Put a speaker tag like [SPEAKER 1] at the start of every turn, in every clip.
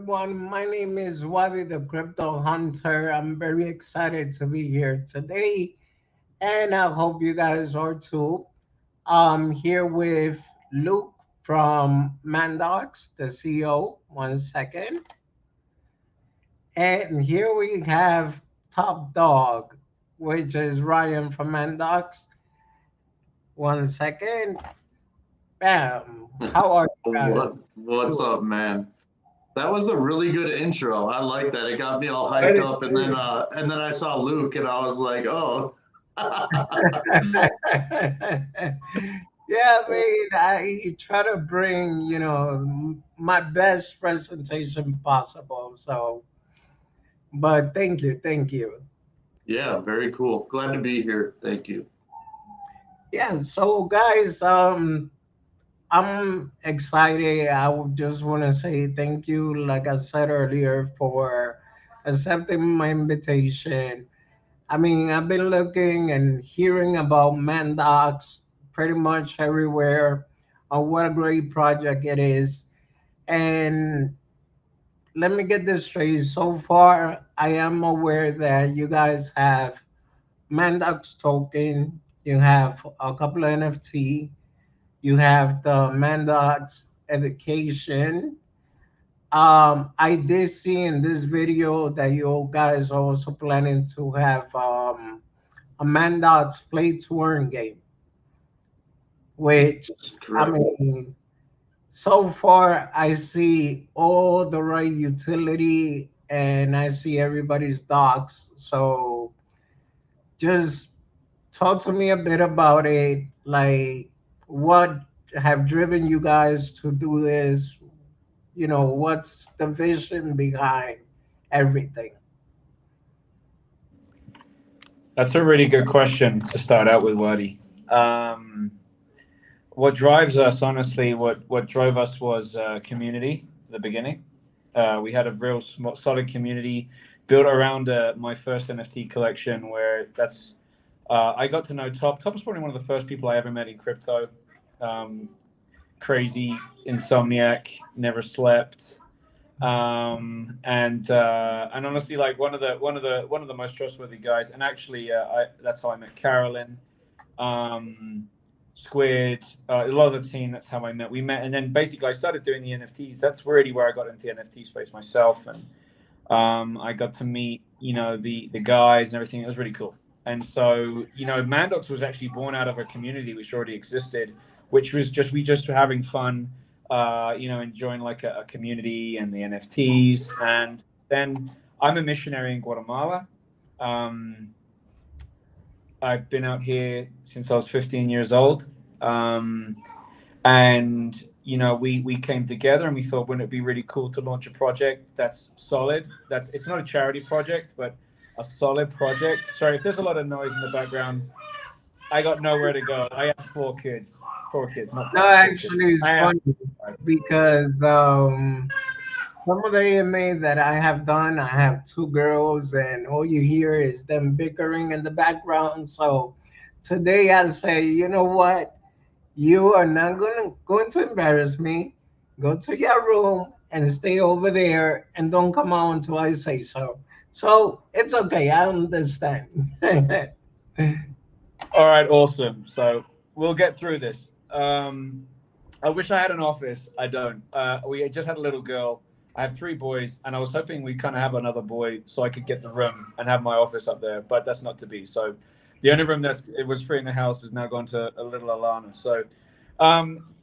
[SPEAKER 1] everyone. My name is Wadi the Crypto Hunter. I'm very excited to be here today, and I hope you guys are too. I'm here with Luke from Mandox, the CEO. One second. And here we have Top Dog, which is Ryan from Mandox. One second. Bam. How are you guys
[SPEAKER 2] What's
[SPEAKER 1] doing?
[SPEAKER 2] up, man? That was a really good intro. I like that. It got me all
[SPEAKER 3] I
[SPEAKER 2] hyped
[SPEAKER 3] did
[SPEAKER 2] up, and then
[SPEAKER 3] too.
[SPEAKER 2] I saw Luke, and I was like, oh.
[SPEAKER 1] Yeah, I mean, I try to bring, my best presentation possible. So, but thank you, thank you.
[SPEAKER 2] Yeah, very cool. Glad to be here. Thank you.
[SPEAKER 1] Yeah, so guys, I'm excited. I would just want to say thank you, like I said earlier, for accepting my invitation. I mean, I've been looking and hearing about Mandox pretty much everywhere. What a great project it is. And let me get this straight. So far, I am aware that you guys have Mandox token, you have a couple of NFT, you have the Mandox education. I did see in this video that you guys are also planning to have a Mandox play to earn game, which I
[SPEAKER 2] Correct.
[SPEAKER 1] mean, so far I see all the right utility and I see everybody's docs. So just talk to me a bit about it. Like, what have driven you guys to do this? What's the vision behind everything?
[SPEAKER 3] That's a really good question to start out with, Wadi. Um, what drives us, honestly, what drove us was community at the beginning. We had a real solid community built around my first NFT collection, where I got to know Top. Top was probably one of the first people I ever met in crypto. Um, Crazy insomniac, never slept. And honestly, like one of the most trustworthy guys. And actually, that's how I met Carolyn, um, Squid, a lot of the team. That's how I met. We met, and then basically I started doing the NFTs. That's really where I got into the NFT space myself, and I got to meet the guys and everything. It was really cool. And so Mandox was actually born out of a community which already existed, which was just we just were having fun, enjoying like a community and the NFTs. And then I'm a missionary in Guatemala. Um, I've been out here since I was 15 years old. And we came together and we thought, wouldn't it be really cool to launch a project that's solid? It's not a charity project, but a solid project. Sorry if there's a lot of noise in the background. I got nowhere to go. I have four kids, not
[SPEAKER 1] No,
[SPEAKER 3] five, four kids.
[SPEAKER 1] actually, it's
[SPEAKER 3] I have
[SPEAKER 1] funny
[SPEAKER 3] five.
[SPEAKER 1] because some of the AMA that I have done, I have two girls, and all you hear is them bickering in the background. So today I say, you know what? You are not going to embarrass me. Go to your room and stay over there, and don't come out until I say so. So it's okay. I understand.
[SPEAKER 3] All right, awesome. So we'll get through this. I wish I had an office. I don't. We just had a little girl. I have three boys, and I was hoping we kind of have another boy so I could get the room and have my office up there. But that's not to be. So the only room it was free in the house has now gone to a little Alana. So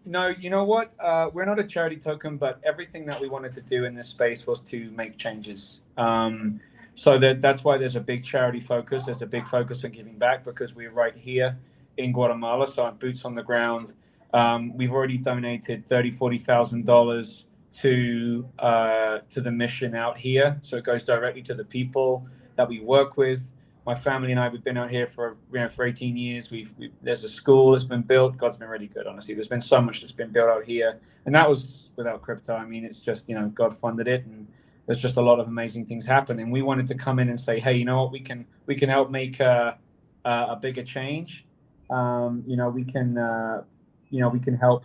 [SPEAKER 3] no, you know what? We're not a charity token, but everything that we wanted to do in this space was to make changes. So that's why there's a big charity focus. There's a big focus on giving back because we're right here in Guatemala. So I'm boots on the ground. We've already donated $40,000 to the mission out here. So it goes directly to the people that we work with. My family and I, we've been out here for 18 years. There's a school that's been built. God's been really good, honestly. There's been so much that's been built out here, and that was without crypto. I mean, it's just God funded it, and there's just a lot of amazing things happen. And we wanted to come in and say, hey, you know what? We can help make a bigger change. We can help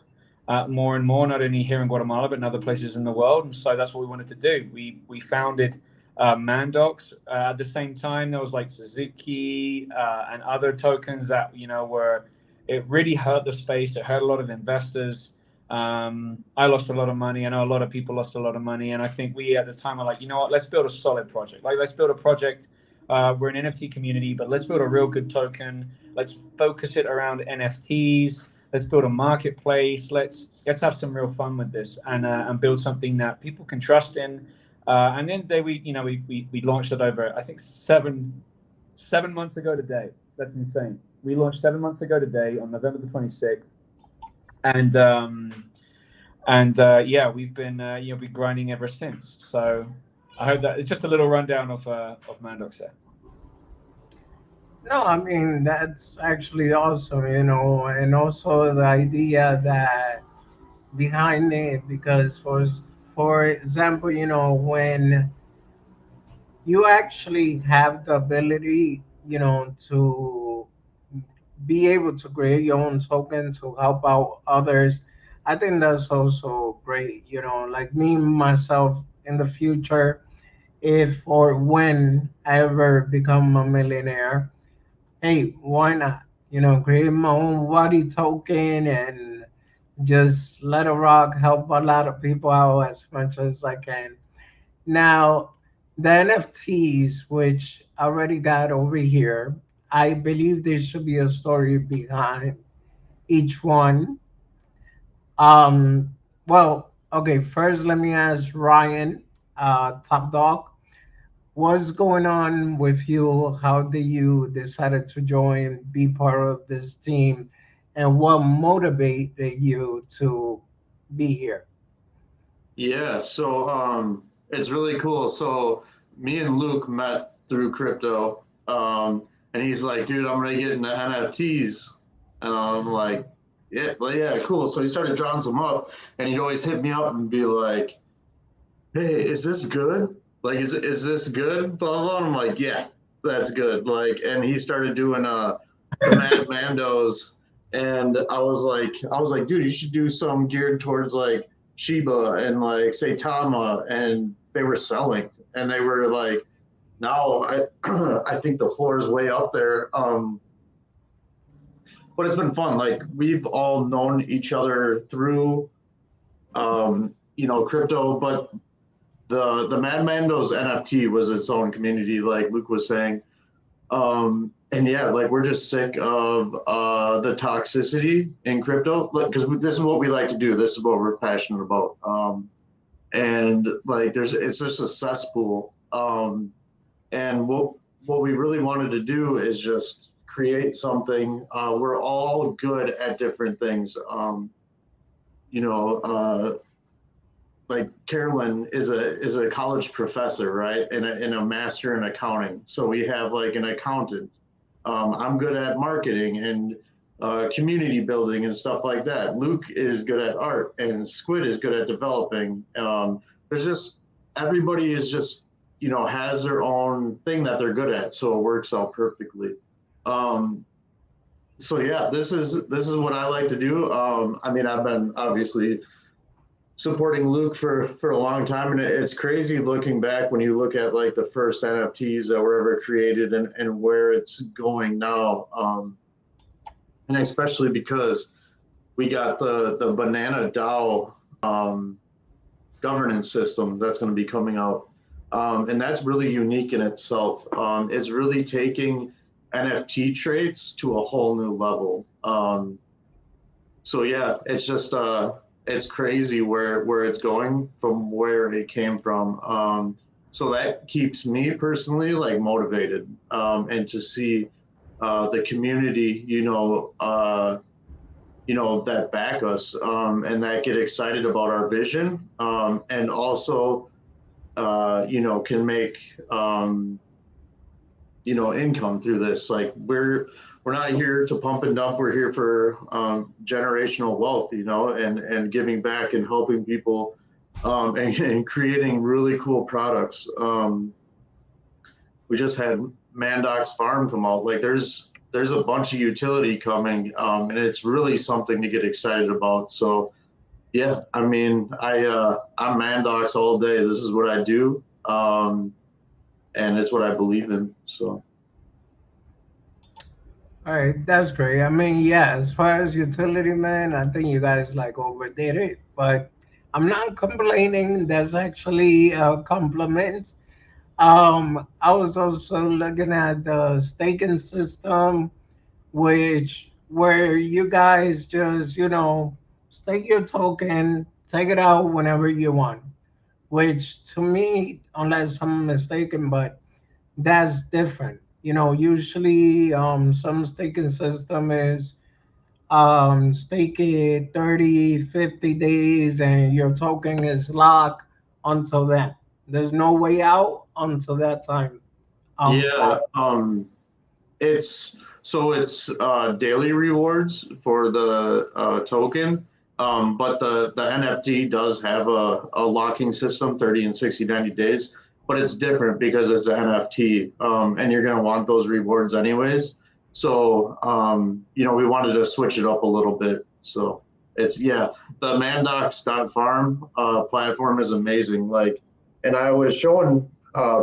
[SPEAKER 3] more and more, not only here in Guatemala but in other places in the world. And so that's what we wanted to do. We founded Mandox. At the same time, there was like Suzuki and other tokens that were, it really hurt the space. It hurt a lot of investors. I lost a lot of money. I know a lot of people lost a lot of money, and I think we at the time were like, you know what, let's build a solid project. Like, let's build a project. We're an NFT community, but let's build a real good token. Let's focus it around NFTs. Let's build a marketplace. Let's have some real fun with this, and build something that people can trust in. And then we launched it over, I think, seven months ago today. That's insane. We launched 7 months ago today on November the 26th. And yeah, we've been been grinding ever since. So I hope that it's just a little rundown of Mandox there.
[SPEAKER 1] No, I mean that's actually awesome, and also the idea that behind it, because for example, when you actually have the ability, to be able to create your own token to help out others, I think that's also great. Like me myself in the future, if or when I ever become a millionaire, hey, why not? Create my own body token and just let it rock, help a lot of people out as much as I can. Now, the NFTs, which I already got over here, I believe there should be a story behind each one. Well, okay, first let me ask Ryan, Top Dog, what's going on with you? How did you decided to join, be part of this team, and what motivated you to be here?
[SPEAKER 2] Yeah, so it's really cool. So me and Luke met through crypto, and he's like, "Dude, I'm gonna get into NFTs," and I'm like, "Yeah, well, yeah, cool." So he started drawing some up, and he'd always hit me up and be like, "Hey, is this good? Like, is this good?" Blah blah. And I'm like, "Yeah, that's good." Like, and he started doing the Mad Mandos, and I was like, "Dude, you should do some geared towards like Shiba and like Saitama," and they were selling, and they were like, "Now I I think the floor is way up there." But it's been fun. Like we've all known each other through crypto, but the Mad Mando's NFT was its own community, like Luke was saying. And yeah, like we're just sick of the toxicity in crypto, because this is what we like to do. This is what we're passionate about. And like it's just a cesspool. And what we really wanted to do is just create something. We're all good at different things. You know, like Carolyn is a college professor, right? And a master in accounting. So we have like an accountant. I'm good at marketing and community building and stuff like that. Luke is good at art, and Squid is good at developing. There's just everybody is just has their own thing that they're good at, so it works out perfectly. Um, so yeah, this is what I like to do. I mean, I've been obviously supporting Luke for a long time, and it's crazy looking back when you look at like the first NFTs that were ever created and where it's going now, and especially because we got the Banana DAO governance system that's going to be coming out, and that's really unique in itself. It's really taking NFT traits to a whole new level. So yeah, it's just it's crazy where it's going from where it came from. So that keeps me personally like motivated, and to see the community, that back us, and that get excited about our vision, and also can make income through this. Like we're not here to pump and dump. We're here for generational wealth, and giving back and helping people, and creating really cool products. We just had Mandox Farm come out. Like there's a bunch of utility coming, and it's really something to get excited about. So Yeah, I mean, I'm Mandox all day. This is what I do, and it's what I believe in. So
[SPEAKER 1] All right, that's great. I mean, yeah, as far as utility man, I think you guys like overdid it, but I'm not complaining. That's actually a compliment. I was also looking at the staking system, which where you guys just, stake your token, take it out whenever you want. Which to me, unless I'm mistaken, but that's different. Usually some staking system is stake it 30, 50 days and your token is locked until then. There's no way out until that time.
[SPEAKER 2] yeah,
[SPEAKER 1] But
[SPEAKER 2] it's daily rewards for the token, but the NFT does have a locking system, 30 and 60, 90 days. But it's different because it's an NFT, and you're going to want those rewards anyways. So we wanted to switch it up a little bit. So it's yeah, the Mandox.farm platform is amazing. Like, and I was showing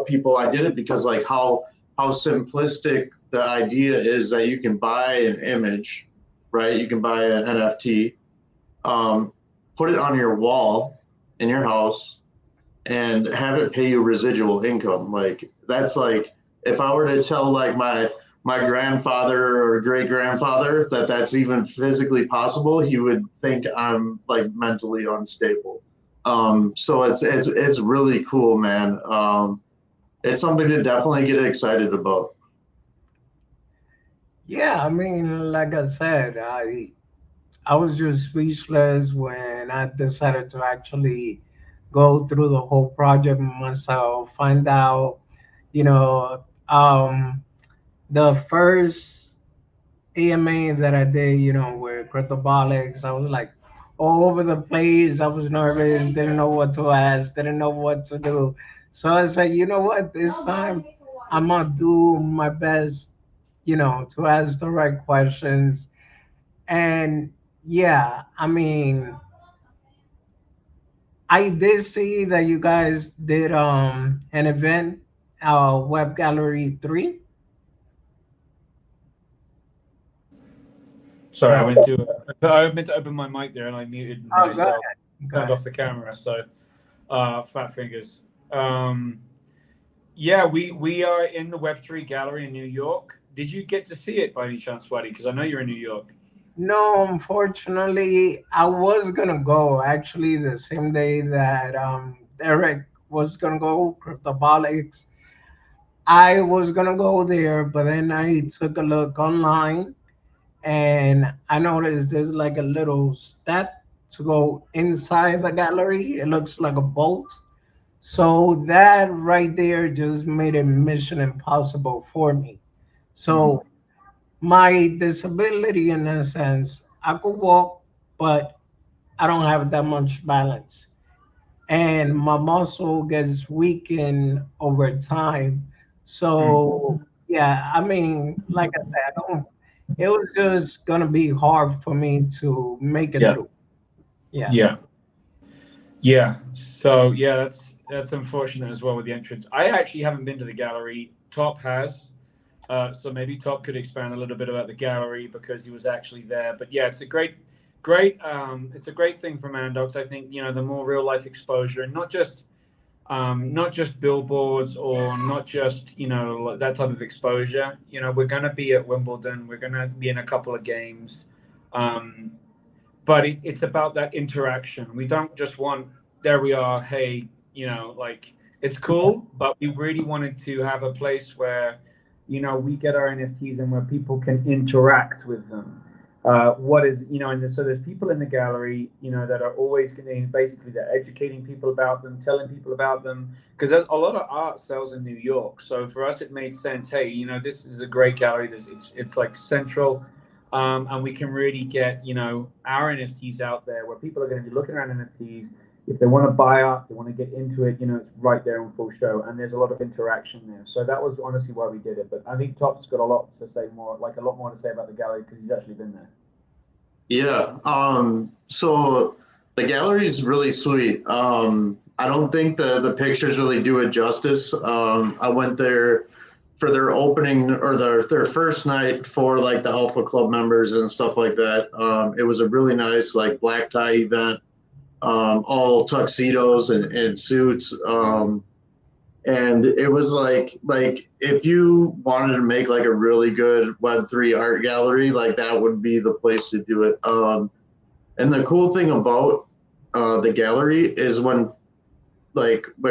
[SPEAKER 2] people I did it because like how simplistic the idea is that you can buy an image, right? You can buy an NFT, um, put it on your wall in your house, and have it pay you residual income. Like that's like if I were to tell like my grandfather or great grandfather that that's even physically possible, he would think I'm like mentally unstable. So it's really cool, man. It's something to definitely get excited about.
[SPEAKER 1] yeah, I mean, like I said, I was just speechless when I decided to actually go through the whole project myself, find out, you know, the first AMA that I did, with cryptobolics, I was like all over the place. I was nervous, didn't know what to ask, didn't know what to do. So I said, you know what, this time I'm gonna do my best, to ask the right questions. And yeah, I mean, I did see that you guys did an event, Web Gallery 3.
[SPEAKER 3] Sorry,
[SPEAKER 1] No.
[SPEAKER 3] I meant to open my mic there and I muted
[SPEAKER 1] Oh, go
[SPEAKER 3] myself,
[SPEAKER 1] ahead. Go
[SPEAKER 3] turned
[SPEAKER 1] ahead.
[SPEAKER 3] off the camera. So, fat fingers. Um, yeah, we are in the Web3 gallery in New York. Did you get to see it by any chance, Swaddy? Because I know you're in New York.
[SPEAKER 1] No, unfortunately, I was gonna go actually the same day that Derek was gonna go cryptobolics. I was gonna go there, but then I took a look online and I noticed there's like a little step to go inside the gallery. It looks like a boat. So that right there just made it mission impossible for me.
[SPEAKER 3] Mhm.
[SPEAKER 1] So my disability in a sense, I could walk, but I don't have that much balance. And my muscle gets weakened over time.
[SPEAKER 3] Mm.
[SPEAKER 1] So yeah, I mean, like I said, I don't it was just gonna be hard for me to make it
[SPEAKER 3] Yeah,
[SPEAKER 1] through. Yeah.
[SPEAKER 3] yeah, yeah. So yeah, that's unfortunate as well with the entrance. I actually haven't been to the gallery. Top has. So maybe Top could expand a little bit about the gallery because he was actually there. But yeah, it's a great, it's a great thing for Mandox. I think the more real life exposure and not just billboards or not just that type of exposure. We're going to be at Wimbledon. We're going to be in a couple of games. Um, but it's about that interaction. We don't just want there we are, hey, like it's cool, but we really wanted to have a place where we get our NFTs and where people can interact with them. What is and so there's people in the gallery that are always going to basically they're educating people about them, telling people about them, because there's a lot of art sells in New York. So for us it made sense, hey, this is a great gallery. It's like central, and we can really get our NFTs out there where people are going to be looking around NFTs. If they want to buy up, they want to get into it, it's right there in full show, and there's a lot of interaction there. So that was honestly why we did it. But I think Top's got a lot to say more, like a lot more to say about the gallery because he's actually been there.
[SPEAKER 2] Yeah. So The gallery is really sweet. I don't think the pictures really do it justice. I went there for their opening or their first night for like the Alpha Club members and stuff like that. It was a really nice like black tie event, all tuxedos and suits. And it was like if you wanted to make like a really good Web3 art gallery, like that would be the place to do it. And the cool thing about the gallery is when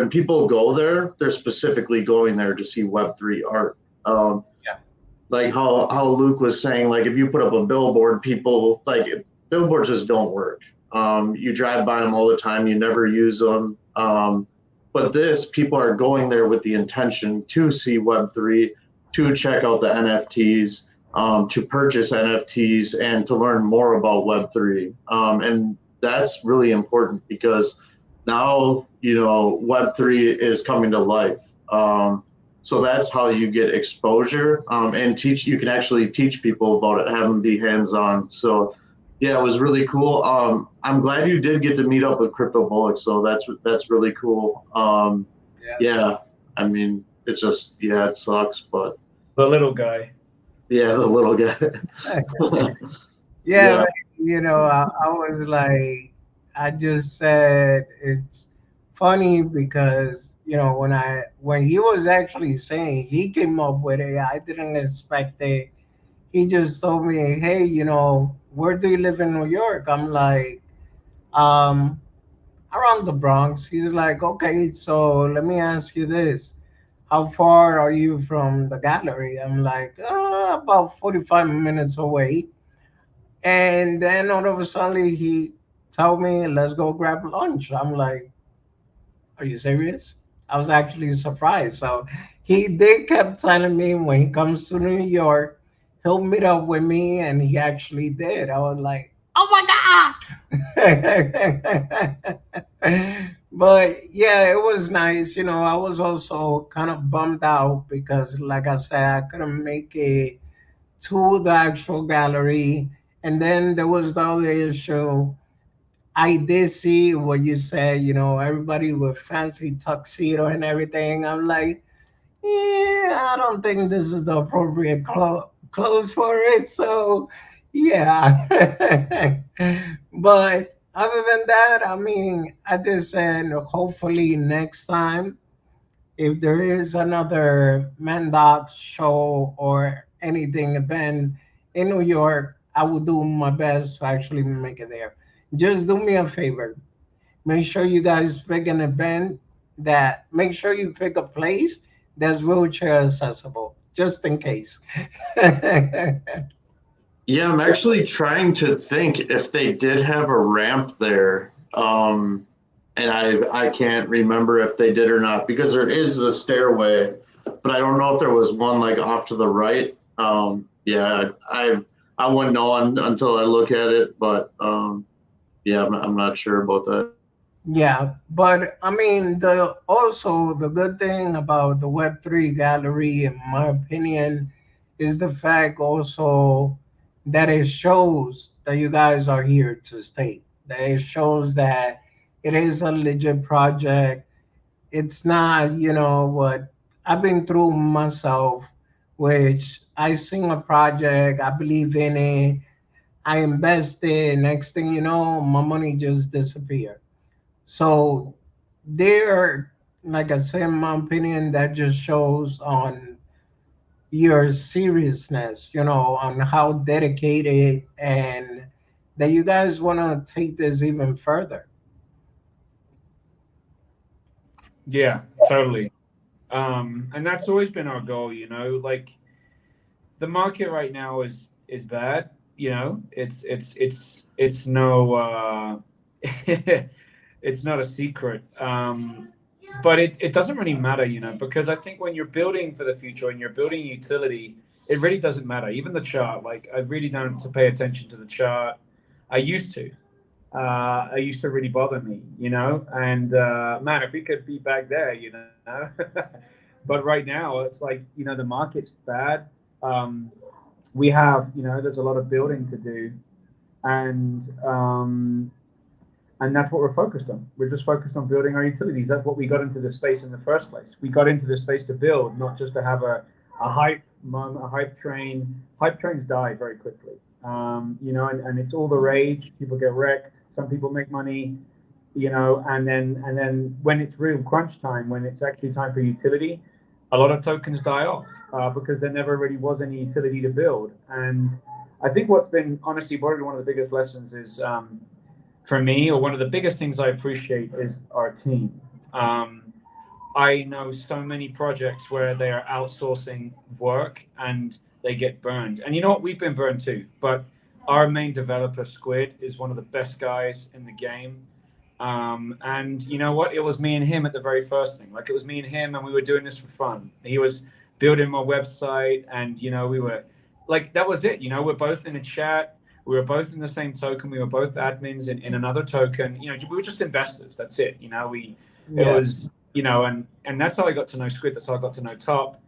[SPEAKER 2] people go there, they're specifically going there to see Web3 art.
[SPEAKER 3] Yeah.
[SPEAKER 2] Like how Luke was saying, like if you put up a billboard, people like billboards just don't work. You drive by them all the time, you never use them. But this, people are going there with the intention to see Web3, to check out the NFTs, to purchase NFTs, and to learn more about Web3. And that's really important because now, Web3 is coming to life. So that's how you get exposure and you can actually teach people about it, have them be hands-on. So yeah, it was really cool. I'm glad you did get to meet up with Crypto Bullock. So that's really cool.
[SPEAKER 3] Yeah.
[SPEAKER 2] Yeah, I mean, it's just, yeah, it sucks, but
[SPEAKER 3] The little guy.
[SPEAKER 2] yeah, the little guy.
[SPEAKER 1] Yeah,
[SPEAKER 2] Yeah.
[SPEAKER 1] man, I was like, I just said it's funny because when he was actually saying he came up with it, I didn't expect it. He just told me, hey, where do you live in New York? I'm like, um, around the Bronx. He's like, okay, so let me ask you this. How far are you from the gallery? I'm like, about 45 minutes away. And then all of a sudden he told me, let's go grab lunch. I'm like, are you serious? I was actually surprised. So he did kept telling me when he comes to New York, he'll meet up with me, and he actually did. I was like, oh my God. But yeah, it was nice. I was also kind of bummed out because, like I said, I couldn't make it to the actual gallery. And then there was the other issue. I did see what you said, everybody with fancy tuxedo and everything. I'm like, yeah, I don't think this is the appropriate clothes for it. So, yeah. But other than that, I mean, I just said hopefully next time, if there is another Mandox show or anything event in New York, I will do my best to actually make it there. Just do me a favor. Make sure you guys pick an event make sure you pick a place that's wheelchair accessible, just in case.
[SPEAKER 2] Yeah, I'm actually trying to think if they did have a ramp there. And I can't remember if they did or not because there is a stairway, but I don't know if there was one like off to the right. Yeah, I wouldn't know until I look at it, but yeah, I'm not sure about that.
[SPEAKER 1] Yeah, but I mean, the good thing about the Web3 gallery, in my opinion, is the fact also that it shows that you guys are here to stay. That it shows that it is a legit project. It's not, what I've been through myself, which I sing a project, I believe in it, I invested, next thing you know, my money just disappeared. So there, like I said, in my opinion, that just shows on your seriousness, on how dedicated and that you guys want to take this even further.
[SPEAKER 3] Yeah, totally. And that's always been our goal, like the market right now is bad, it's no it's not a secret. But it doesn't really matter, because I think when you're building for the future and you're building utility, it really doesn't matter. Even the chart, like I really don't to pay attention to the chart. I used to. I used to really bother me, and man, if we could be back there, but right now it's like, the market's bad. We have, there's a lot of building to do, and And that's what we're focused on. We're just focused on building our utilities. That's what we got into this space in the first place. We got into this space to build, not just to have a hype moment, a hype train. Hype trains die very quickly, and it's all the rage. People get wrecked. Some people make money, and then when it's real crunch time, when it's actually time for utility, a lot of tokens die off because there never really was any utility to build. And I think what's been honestly probably one of the biggest lessons is for me, or one of the biggest things I appreciate is our team. Um, I know so many projects where they are outsourcing work and they get burned. And you know what? We've been burned too. But our main developer, Squid, is one of the best guys in the game. And you know what? It was me and him at the very first thing. Like it was me and him, and we were doing this for fun. He was building my website, and we were like, that was it. We're both in a chat. We were both in the same token. We were both admins in another token. We were just investors. That's it. It
[SPEAKER 1] Yes.
[SPEAKER 3] was, and that's how I got to know Squid. That's how I got to know Top.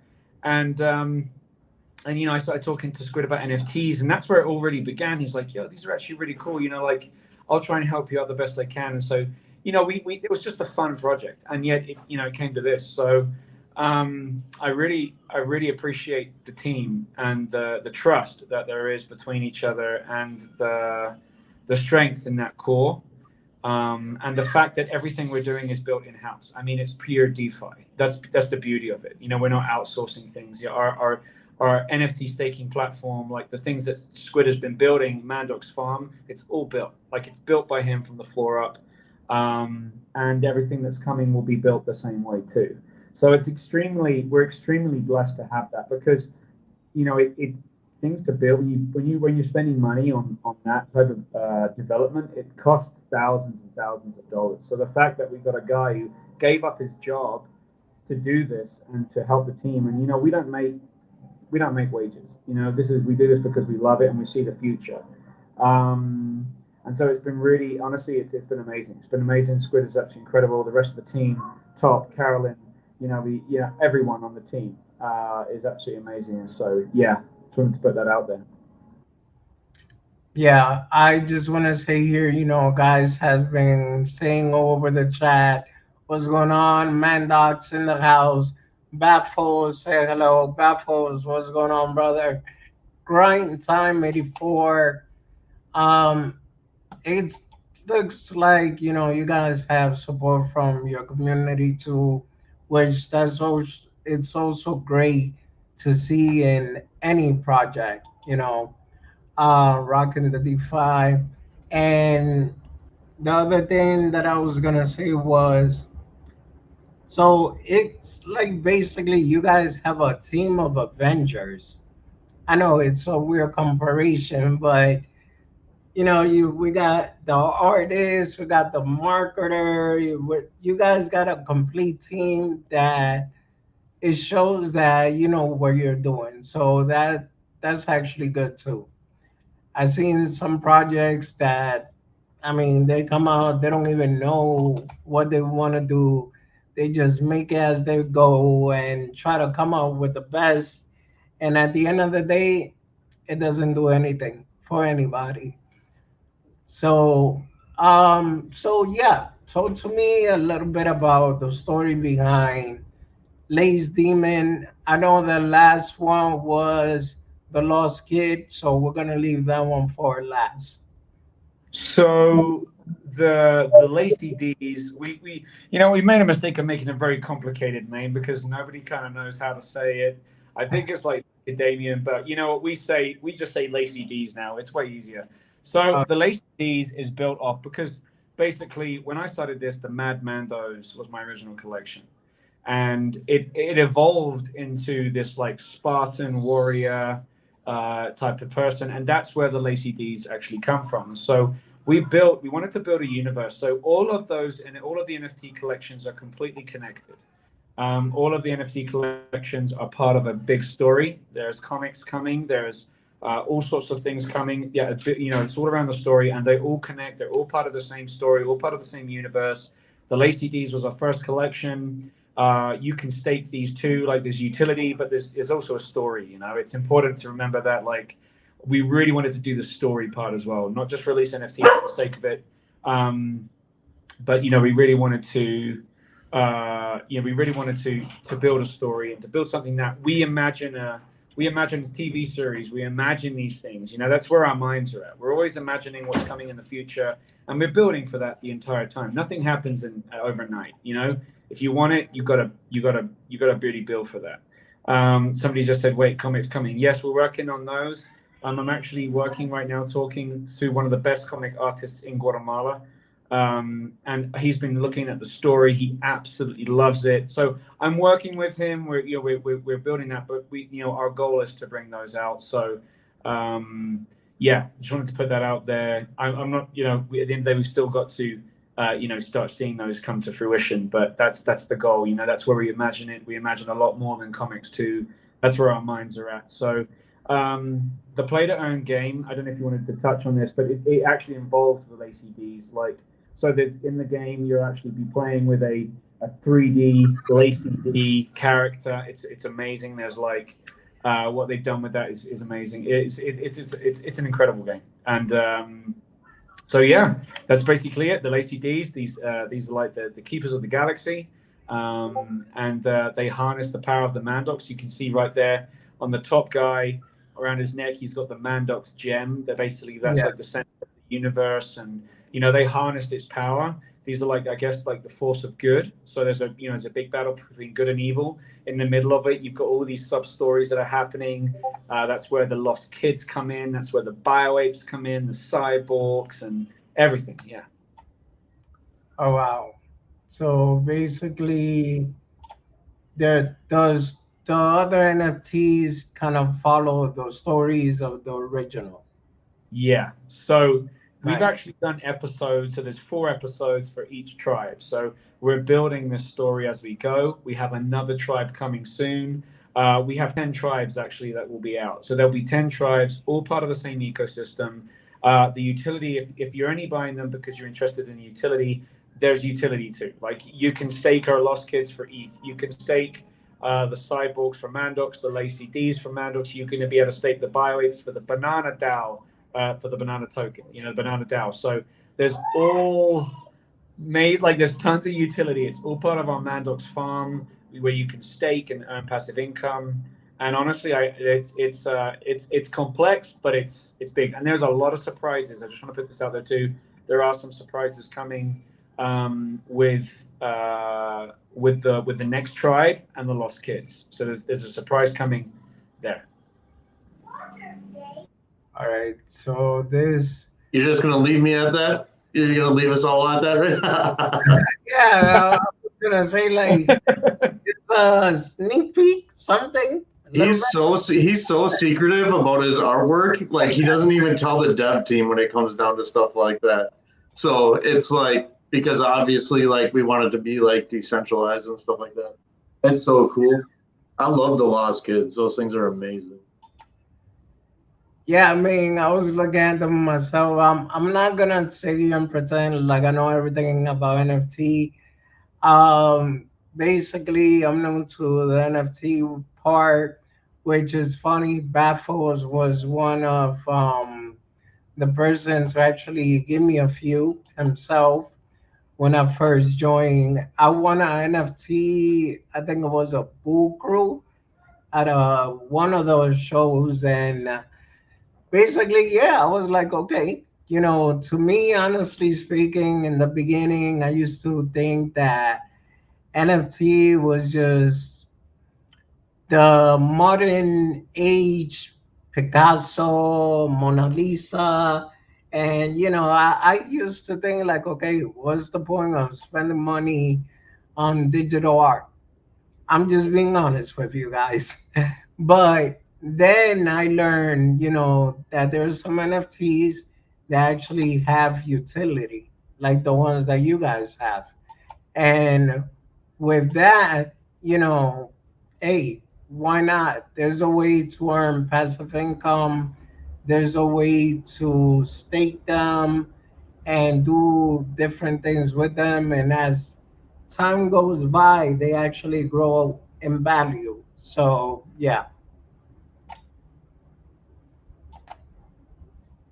[SPEAKER 3] And I started talking to Squid about NFTs, and that's where it already began. He's like, "Yo, these are actually really cool. Like I'll try and help you out the best I can." And so, we it was just a fun project, and yet it came to this. So, I really appreciate the team and the trust that there is between each other, and the strength in that core. And the fact that everything we're doing is built in house. I mean, it's pure DeFi. That's the beauty of it. We're not outsourcing things. Our NFT staking platform, like the things that Squid has been building, Mandox Farm, it's all built. Like it's built by him from the floor up, and everything that's coming will be built the same way too. So we're extremely blessed to have that, because it things to build when you're spending money on that type of development, it costs thousands and thousands of dollars. So the fact that we've got a guy who gave up his job to do this and to help the team, and we don't make wages. We do this because we love it and we see the future. And so it's been really, honestly, it's been amazing. It's been amazing. Squid is absolutely incredible. The rest of the team, Top, Carolyn, everyone on the team is absolutely amazing. And so, yeah, just wanted to put that out there.
[SPEAKER 1] Yeah, I just want to say here, guys have been saying all over the chat what's going on. Mandox in the house. Baffles, say hello. Baffles, what's going on, brother? Grind time 84. Um, it looks like you guys have support from your community too, which that's also it's also great to see in any project. Rocking the DeFi. And the other thing that I was gonna say was, so it's like basically you guys have a team of Avengers. I know it's a weird comparison, but we got the artist, we got the marketer. You guys got a complete team that it shows that you know what you're doing. So that's actually good too. I've seen some projects that, I mean, they come out, they don't even know what they want to do. They just make it as they go and try to come up with the best. And at the end of the day, it doesn't do anything for anybody. So yeah. So to me, a little bit about the story behind Lace Demon. I know the last one was the Lost Kid, so we're gonna leave that one for last.
[SPEAKER 3] So the Lacy D's, we made a mistake of making a very complicated name because nobody kind of knows how to say it. I think it's like Damien, but what we just say Lacy D's now. It's way easier. So
[SPEAKER 1] Uh,
[SPEAKER 3] the Lacy D's is built off because basically when I started this, the Mad Mandos was my original collection, and it evolved into this like Spartan warrior type of person, and that's where the Lacy D's actually come from. So we wanted to build a universe. So all of those and all of the NFT collections are completely connected. All of the NFT collections are part of a big story. There's comics coming. There's all sorts of things coming. Yeah, it's all around the story, and they all connect. They're all part of the same story, all part of the same universe. The Lacy D's was our first collection. You can stake these too, like there's utility, but there's also a story. It's important to remember that, like, we really wanted to do the story part as well, not just release NFT for the sake of it. but we really wanted to we really wanted to build a story and to build something that we imagine a TV series, we imagine these things. That's where our minds are at. We're always imagining what's coming in the future, and we're building for that the entire time. Nothing happens in overnight. If you want it, you gotta really build for that. Somebody just said, "Wait, comics coming." Yes, we're working on those. I'm actually working right now, talking to one of the best comic artists in Guatemala, and he's been looking at the story. He absolutely loves it. So I'm working with him. We're building that, but our goal is to bring those out. So yeah, just wanted to put that out there. I'm not, at the end of the day, we've still got to start seeing those come to fruition. But that's the goal. That's where we imagine it. We imagine a lot more than comics too. That's where our minds are at. So the play to earn game, I don't know if you wanted to touch on this, but it actually involves the Lacy Ds. So there's in the game, you'll actually be playing with a 3D Lacy D character. It's amazing. There's what they've done with that is amazing. It's an incredible game. And so yeah, that's basically it. The Lacy Ds, these are like the keepers of the galaxy, and they harness the power of the Mandox. You can see right there on the top guy around his neck, he's got the Mandox gem. That's
[SPEAKER 1] Yeah.
[SPEAKER 3] like the center of the universe, and they harnessed its power. These are I guess the force of good. So there's a big battle between good and evil. In the middle of it, you've got all these sub stories that are happening. That's where the lost kids come in. That's where the bioapes come in, the cyborgs, and everything. Yeah.
[SPEAKER 1] Oh wow. So basically, there does the other NFTs kind of follow the stories of the original.
[SPEAKER 3] Yeah. So we've
[SPEAKER 1] Right.
[SPEAKER 3] actually done episodes. So there's 4 episodes for each tribe. So we're building this story as we go. We have another tribe coming soon. We have 10 tribes actually that will be out. So there'll be 10 tribes, all part of the same ecosystem. The utility, if you're only buying them because you're interested in the utility, there's utility too. You can stake our Lost Kids for ETH. You can stake the cyborgs for Mandox, the Lacy Ds for Mandox. You're going to be able to stake the bioapes for the banana DAO, for the banana token, the banana DAO. So there's all made there's tons of utility. It's all part of our Mandox farm where you can stake and earn passive income. And honestly, it's complex, but it's big. And there's a lot of surprises. I just want to put this out there too. There are some surprises coming with the next tribe and the Lost Kids. So there's a surprise coming there.
[SPEAKER 1] All right. So this,
[SPEAKER 2] You're just gonna leave me at that? You're gonna leave us all at that, right?
[SPEAKER 1] yeah, I was gonna say it's a sneak peek, something a little bit.
[SPEAKER 2] He's so secretive about his artwork. Like he doesn't even tell the dev team when it comes down to stuff like that. So it's because obviously we want it to be decentralized and stuff like that. It's so cool. I love the Lost Kids. Those things are amazing.
[SPEAKER 1] Yeah, I mean, I was looking at them myself. I'm not gonna sit here and pretend like I know everything about NFT. Basically, I'm new to the NFT part, which is funny. Baffles was one of the person to actually give me a few himself when I first joined. I won an NFT. I think it was a Bull Crew at one of those shows, and basically, yeah, I was like, okay, to me, honestly speaking, in the beginning, I used to think that NFT was just the modern age Picasso, Mona Lisa. And, I used to think, like, okay, what's the point of spending money on digital art? I'm just being honest with you guys. But then I learned, that there's some NFTs that actually have utility, like the ones that you guys have. And with that, hey, why not? There's a way to earn passive income. There's a way to stake them and do different things with them. And as time goes by, they actually grow in value. So yeah,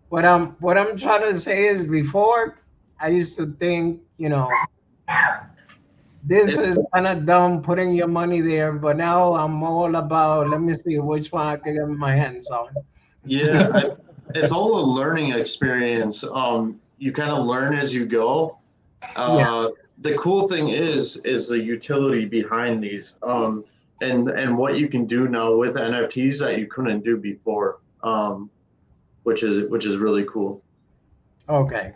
[SPEAKER 1] what I'm trying to say is before, I used to think, this
[SPEAKER 2] It,
[SPEAKER 1] is kind of dumb putting your money there, but now I'm all about, let me see which one I can get my hands on.
[SPEAKER 2] yeah, it's all a learning experience. You kind of learn as you go.
[SPEAKER 1] Yeah.
[SPEAKER 2] The cool thing is the utility behind these, and what you can do now with NFTs that you couldn't do before, which is really cool.
[SPEAKER 1] Okay.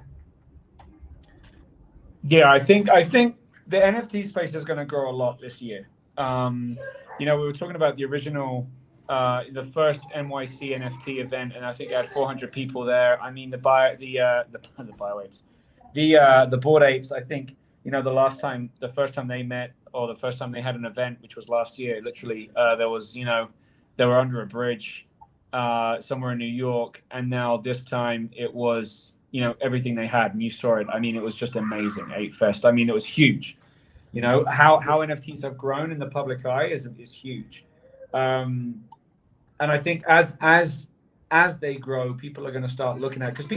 [SPEAKER 3] Yeah, I think the NFT space is going to grow a lot this year. We were talking about the original, the first NYC NFT event, and I think it had 400 people there. I mean, the bio apes, the board apes. I think the first time they met, or the first time they had an event, which was last year. Literally, there was they were under a bridge somewhere in New York, and now this time it was everything they had, and you saw it. I mean, it was just amazing. Ape Fest. I mean, it was huge. How NFTs have grown in the public eye is huge, um, and I think as they grow, people are going to start looking at because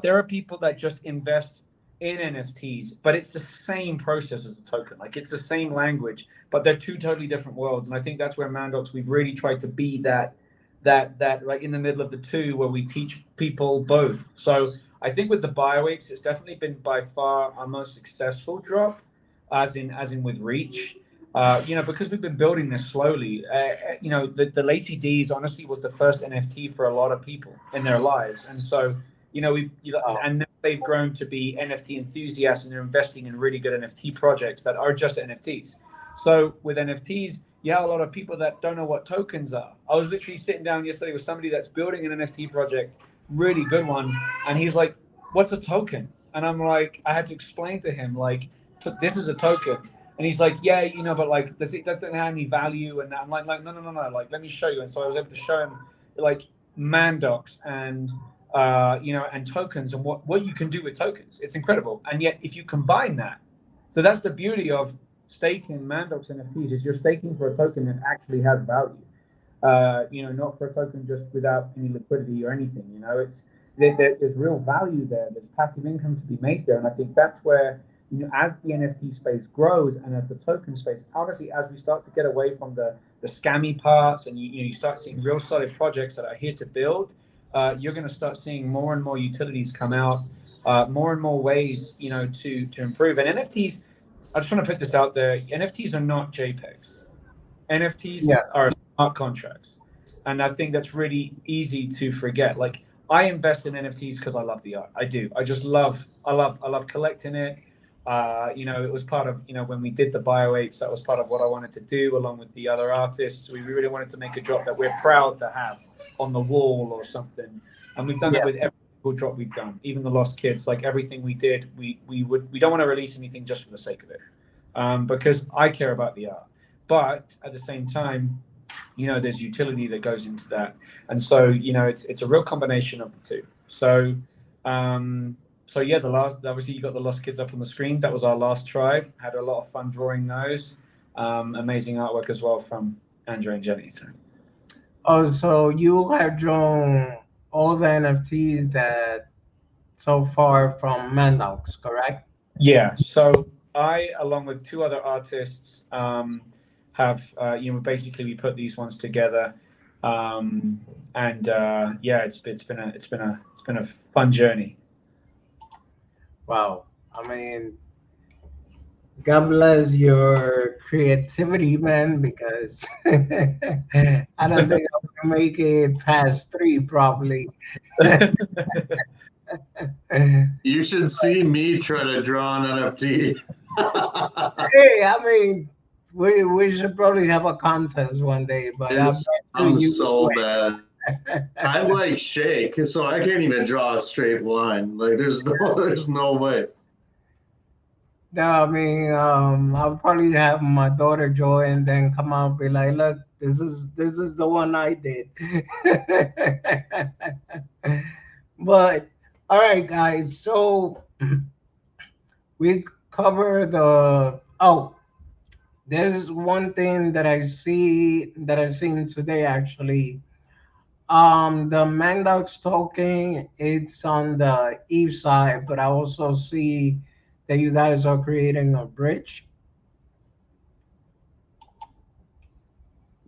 [SPEAKER 3] there are people that just invest in NFTs, but it's the same process as the token. Like it's the same language, but they're two totally different worlds. And I think that's where Mandox we've really tried to be that like in the middle of the two where we teach people both. So I think with the bioapes, it's definitely been by far our most successful drop, as in with reach. Because we've been building this slowly. The Lacy D's honestly was the first NFT for a lot of people in their lives, and so
[SPEAKER 1] Oh,
[SPEAKER 3] and now they've grown to be NFT enthusiasts, and they're investing in really good NFT projects that are just NFTs. So with NFTs, you have a lot of people that don't know what tokens are. I was literally sitting down yesterday with somebody that's building an NFT project, really good one, and he's like, "What's a token?" And I'm like, I had to explain to him like, "This is a token." And he's like, "Yeah, but like, doesn't have any value?" And I'm like, "No, no, no, no. Like, let me show you." And so I was able to show him like Mandox and tokens and what you can do with tokens. It's incredible. And yet, if you combine that, so that's the beauty of staking Mandox NFTs is you're staking for a token that actually has value. Not for a token just without any liquidity or anything. There's real value there. There's passive income to be made there, and I think that's where as the NFT space grows and as the token space, honestly, as we start to get away from the scammy parts and you start seeing real solid projects that are here to build, you're going to start seeing more and more utilities come out, more and more ways to improve. And NFTs, I just want to put this out there: NFTs are not JPEGs.
[SPEAKER 1] yeah.
[SPEAKER 3] NFTs are smart contracts, and I think that's really easy to forget. Like I invest in NFTs because I love the art. I do. I just love. I love collecting it. It was part of when we did the bio apes. That was part of what I wanted to do along with the other artists. We really wanted to make a drop that we're proud to have on the wall or something. And we've done that
[SPEAKER 1] Yeah.
[SPEAKER 3] with every single drop we've done, even the Lost Kids. Like everything we did, we don't want to release anything just for the sake of it, because I care about the art. But at the same time, there's utility that goes into that, and so it's a real combination of the two. So yeah, the last obviously you got the Lost Kids up on the screen. That was our last tribe. Had a lot of fun drawing those. Amazing artwork as well from Andrew and Jenny. So
[SPEAKER 1] Oh, so you have drawn all the NFTs that so far from Mandox, correct?
[SPEAKER 3] yeah, so I, along with two other artists, have basically we put these ones together, and yeah, it's been a fun journey.
[SPEAKER 1] Wow. I mean, God bless your creativity, man, because I don't think I can make it past three probably.
[SPEAKER 2] You should see me try to draw an NFT.
[SPEAKER 1] Hey, I mean, we should probably have a contest one day, but I bet you
[SPEAKER 2] I'm
[SPEAKER 1] you
[SPEAKER 2] so
[SPEAKER 1] would
[SPEAKER 2] bad.
[SPEAKER 1] win.
[SPEAKER 2] I like shake, so I can't even draw a straight line. Like there's no there's no way.
[SPEAKER 1] No, I mean, I'll probably have my daughter draw and then come out and be like, "Look, this is the one I did." But all right, guys. So we cover the. Oh, there's one thing that I've seen today actually. The Mandox token, it's on the east side, but I also see that you guys are creating a bridge.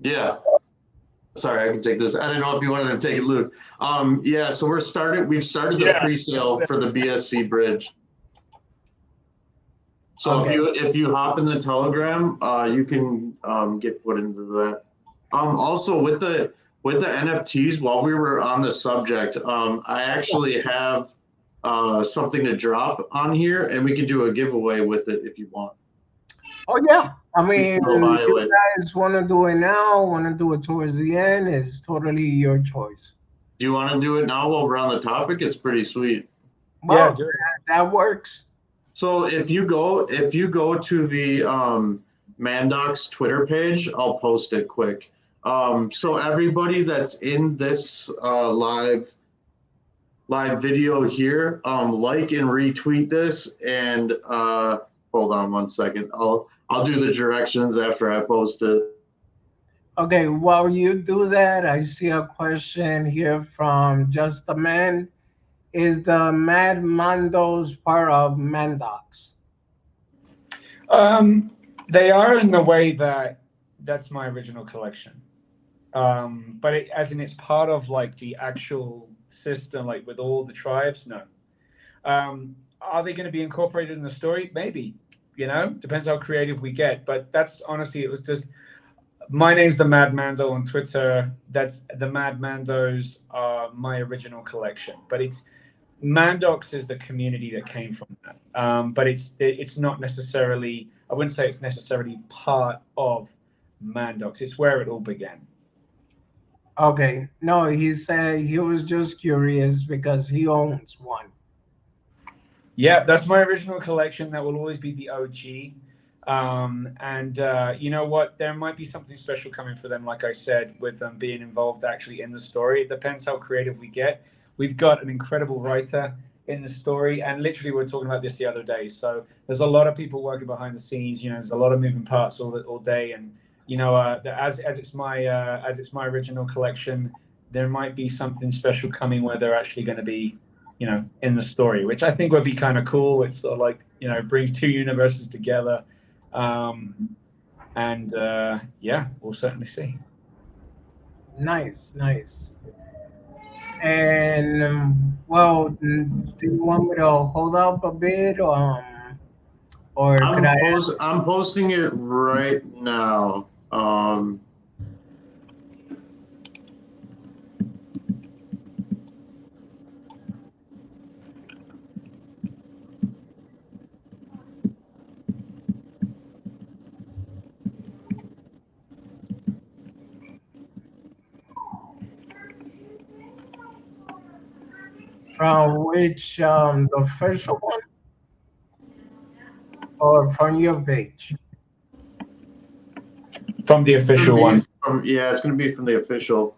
[SPEAKER 2] Yeah. Sorry, I can take this. I don't know if you wanted to take it, Luke. Yeah, so we've started the
[SPEAKER 3] Yeah.
[SPEAKER 2] pre-sale for the BSC bridge. So
[SPEAKER 1] Okay.
[SPEAKER 2] if you hop in the Telegram, you can get put into that. Also with the NFTs, while we were on the subject, I actually have something to drop on here, and we can do a giveaway with it if you want.
[SPEAKER 1] Oh yeah. I
[SPEAKER 2] You
[SPEAKER 1] mean,
[SPEAKER 2] can go buy
[SPEAKER 1] you
[SPEAKER 2] it.
[SPEAKER 1] guys want to do it now, want to do it towards the end, it's totally your choice.
[SPEAKER 2] Do you want to do it now while we're on the topic? It's pretty sweet.
[SPEAKER 3] Yeah,
[SPEAKER 1] Well,
[SPEAKER 3] do it.
[SPEAKER 1] that works.
[SPEAKER 2] So if you go to the Mandox Twitter page, I'll post it quick. So everybody that's in this live video here, like and retweet this. And hold on one second. I'll do the directions after I post it.
[SPEAKER 1] Okay, while you do that, I see a question here from Just a Man. Is the Mad Mandos part of Mandox?
[SPEAKER 3] Um, they are in the way that that's my original collection. But as in it's part of like the actual system, like with all the tribes. No. Are they going to be incorporated in the story? Maybe. You know, depends how creative we get. But that's honestly, it was just my name's the Mad Mando on Twitter. That's the Mad Mandos are my original collection. But it's Mandox is the community that came from that. But it's not necessarily. I wouldn't say it's necessarily part of Mandox. It's where it all began.
[SPEAKER 1] Okay, no, he said he was just curious because he owns one.
[SPEAKER 3] Yeah, that's my original collection. That will always be the OG. And you know what? There might be something special coming for them, like I said, with them being involved actually in the story. It depends how creative we get. We've got an incredible writer in the story, and literally, we were talking about this the other day. So there's a lot of people working behind the scenes. You know, there's a lot of moving parts all day, and you know, as it's my original collection, there might be something special coming where they're actually going to be in the story, which I think would be kind of cool. It's sort of like, brings two universes together. And yeah, we'll certainly see.
[SPEAKER 1] Nice, nice. And well, do you want me to hold up a bit, or could I?
[SPEAKER 2] I'm posting it right now.
[SPEAKER 1] From which the official one or from your page?
[SPEAKER 3] From the official one.
[SPEAKER 2] Yeah, it's going to be from the official.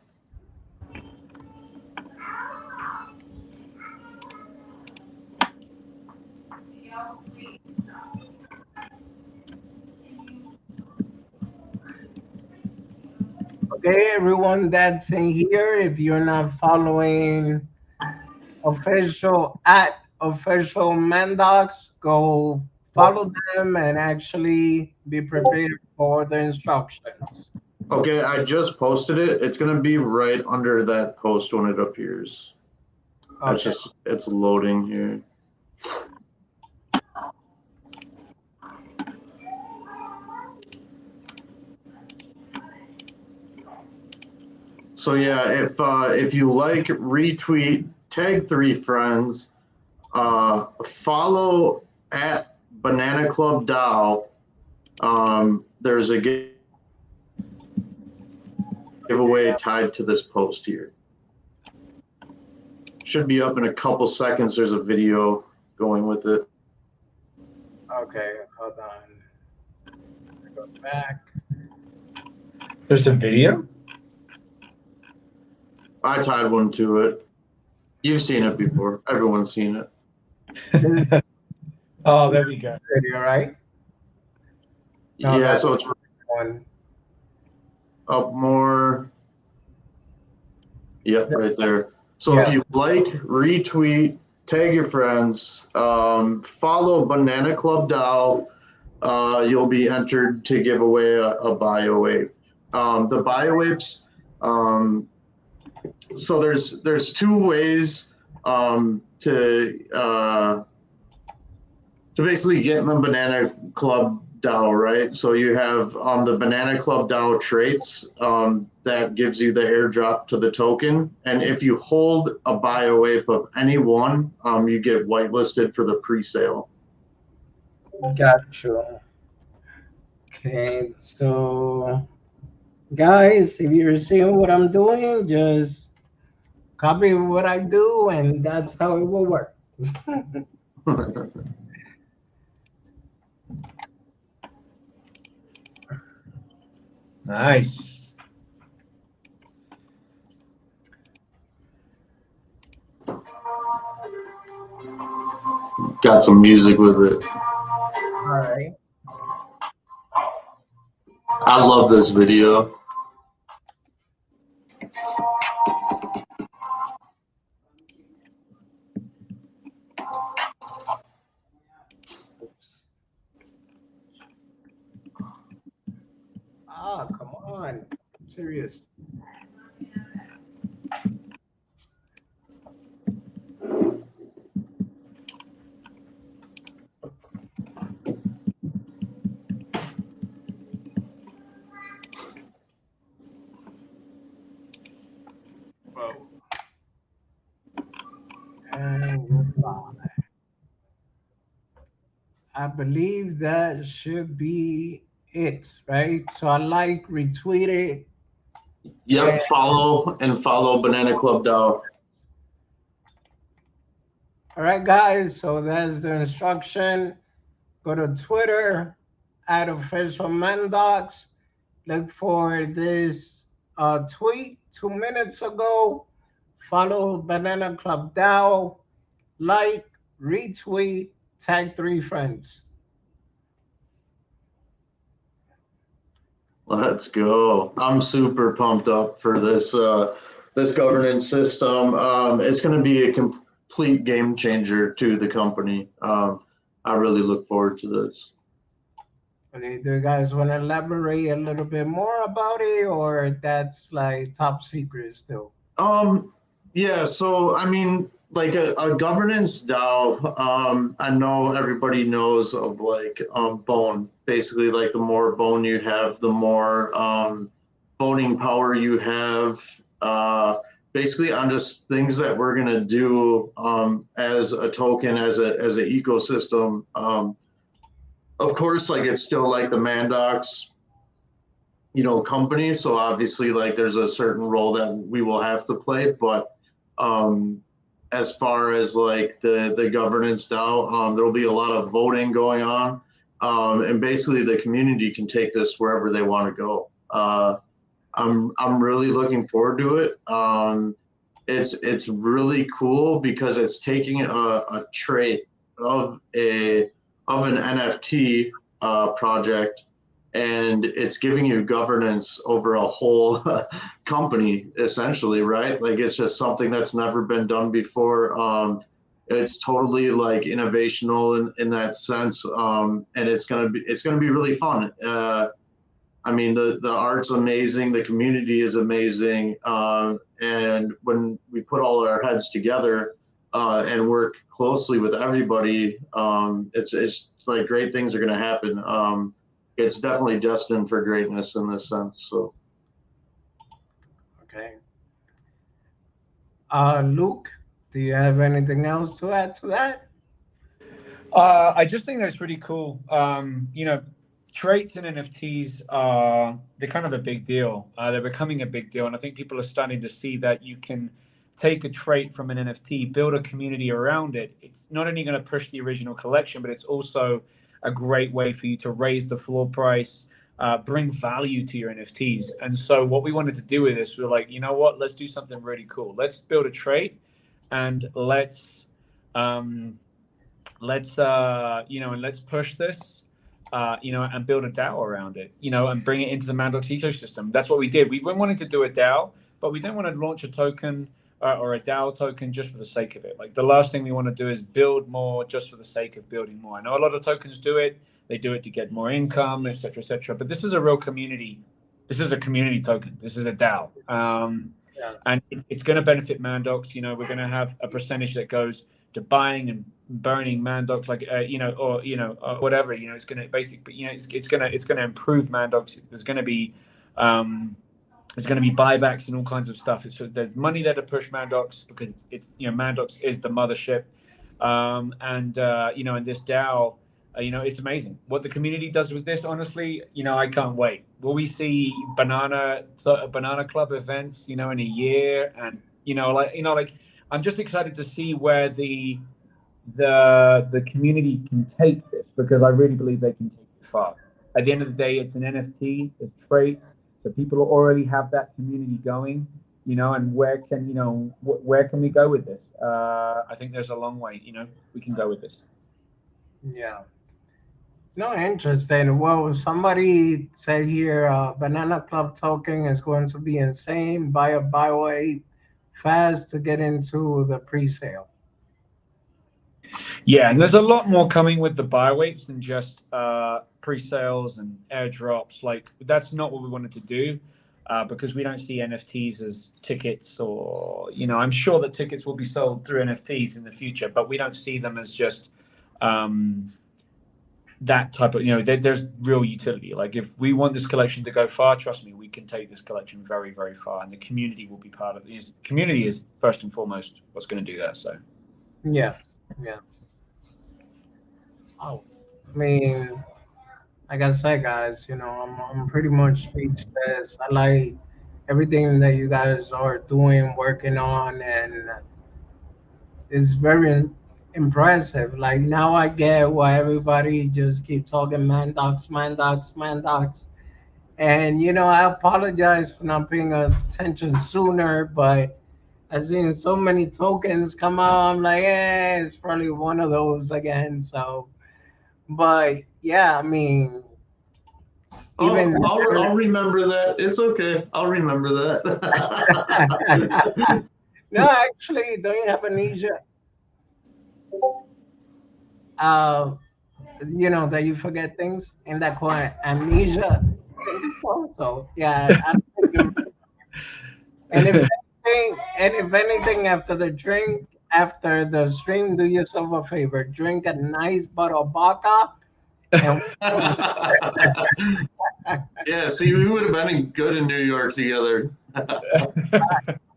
[SPEAKER 1] Okay, everyone that's in here, if you're not following official at official Mandox, go follow them and actually be prepared for the instructions.
[SPEAKER 2] Okay, I just posted it. It's going to be right under that post when it appears.
[SPEAKER 1] Okay.
[SPEAKER 2] It's loading here. So yeah, if you like, retweet, tag 3 friends, follow at Banana Club DAO. There's a giveaway tied to this post here. Should be up in a couple seconds. There's a video going with it.
[SPEAKER 1] Okay, hold on. Go back.
[SPEAKER 3] There's a video?
[SPEAKER 2] I tied one to it. You've seen it before. Everyone's seen it.
[SPEAKER 3] Oh, there we go.
[SPEAKER 1] Video, right? No,
[SPEAKER 2] Yeah,
[SPEAKER 1] that's
[SPEAKER 2] so it's
[SPEAKER 1] one.
[SPEAKER 2] up more. Yep, right there. So if
[SPEAKER 1] Yeah.
[SPEAKER 2] you like, retweet, tag your friends, follow Banana Club DAO, you'll be entered to give away a BioWape. The BioWapes, so there's two ways to basically get in the Banana Club DAO, right? So you have the Banana Club DAO traits that gives you the airdrop to the token, and if you hold a BioWape of any one, you get whitelisted for the pre-sale.
[SPEAKER 1] Gotcha. Okay, so guys, if you're seeing what I'm doing, just copy what I do, and that's how it will work.
[SPEAKER 3] Nice.
[SPEAKER 2] Got some music with it.
[SPEAKER 1] All right.
[SPEAKER 2] I love this video.
[SPEAKER 1] Oops. Ah, come on. Serious. Whoa. And goodbye. I believe that should be it, right? So I like, retweet it.
[SPEAKER 2] Yep,
[SPEAKER 1] And
[SPEAKER 2] follow Banana Club DAO.
[SPEAKER 1] all right, guys. So that's the instruction. Go to Twitter at official Mandox. Look for this tweet 2 minutes ago. Follow Banana Club DAO. Like, retweet, tag 3 friends.
[SPEAKER 2] Let's go. I'm super pumped up for this governance system. It's going to be a complete game changer to the company. I really look forward to this.
[SPEAKER 1] Do you guys want to elaborate a little bit more about it, or that's like top secret still?
[SPEAKER 2] Yeah, so I mean, like a governance DAO, I know everybody knows of like bone. Basically, like the more bone you have, the more voting power you have. Basically, on just things that we're gonna do as a token, as an ecosystem. Of course, like it's still like the Mandox company, so obviously like there's a certain role that we will have to play, but as far as like the governance now, there'll be a lot of voting going on, and basically the community can take this wherever they want to go. I'm really looking forward to it. It's really cool because it's taking a trait of an NFT project, and it's giving you governance over a whole company, essentially, right? Like it's just something that's never been done before. It's totally like innovational in that sense, and it's gonna be really fun. I mean, the art's amazing, the community is amazing, and when we put all our heads together and work closely with everybody, it's like great things are going to happen. It's definitely destined for greatness in this sense. So,
[SPEAKER 1] Okay. Luke, do you have anything else to add to that?
[SPEAKER 3] I just think that's really cool. Traits and NFTs they're kind of a big deal. They're becoming a big deal, and I think people are starting to see that you can take a trait from an NFT, build a community around it. It's not only going to push the original collection, but it's also a great way for you to raise the floor price, bring value to your NFTs. And so what we wanted to do with this, we're like, you know what? Let's do something really cool. Let's build a trait, and let's and let's push this, and build a DAO around it, and bring it into the Mandox ecosystem. That's what we did. We weren't wanting to do a DAO, but we don't want to launch a token or a DAO token just for the sake of it. Like the last thing we want to do is build more just for the sake of building more. I know a lot of tokens do it. They do it to get more income, et cetera, et cetera. But this is a real community. This is a community token. This is a DAO.
[SPEAKER 1] Yeah.
[SPEAKER 3] And it's going to benefit Mandox. You know, we're going to have a percentage that goes to buying and burning Mandox, like or whatever. You know, it's going to basically, it's going to improve Mandox. There's going to be buybacks and all kinds of stuff. There's money there to push Mandox because it's Mandox is the mothership, and this DAO. It's amazing what the community does with this. Honestly, I can't wait. Will we see banana club events, in a year? And I'm just excited to see where the community can take this, because I really believe they can take it far. At the end of the day, it's an NFT, it's traits, so people already have that community going. And where can we go with this? I think there's a long way. We can go with this.
[SPEAKER 1] Yeah. No, interesting. Well, somebody said here, Banana Club token is going to be insane. Buy it fast to get into the pre-sale.
[SPEAKER 3] Yeah, and there's a lot more coming with the buy weights than just pre-sales and airdrops. Like that's not what we wanted to do, because we don't see NFTs as tickets, or I'm sure that tickets will be sold through NFTs in the future, but we don't see them as just that type of, there's real utility. Like if we want this collection to go far, trust me, we can take this collection very, very far, and the community will be part of it. Community is first and foremost what's going to do that. So
[SPEAKER 1] yeah. Oh, I mean, like I said, guys, I'm pretty much speechless. I like everything that you guys are doing, working on, and it's very impressive. Like now I get why everybody just keep talking Mandox, Mandox, Mandox. And I apologize for not paying attention sooner, but I seen so many tokens come out. I'm like, it's probably one of those again. So, but yeah, I mean, even
[SPEAKER 2] I'll remember that. It's okay. I'll remember that.
[SPEAKER 1] no, actually, don't you have amnesia? That you forget things in that quiet amnesia. So yeah, I don't think and if anything, after the stream, do yourself a favor, drink a nice bottle of vodka. And
[SPEAKER 2] yeah, see, we would have been good in New York together.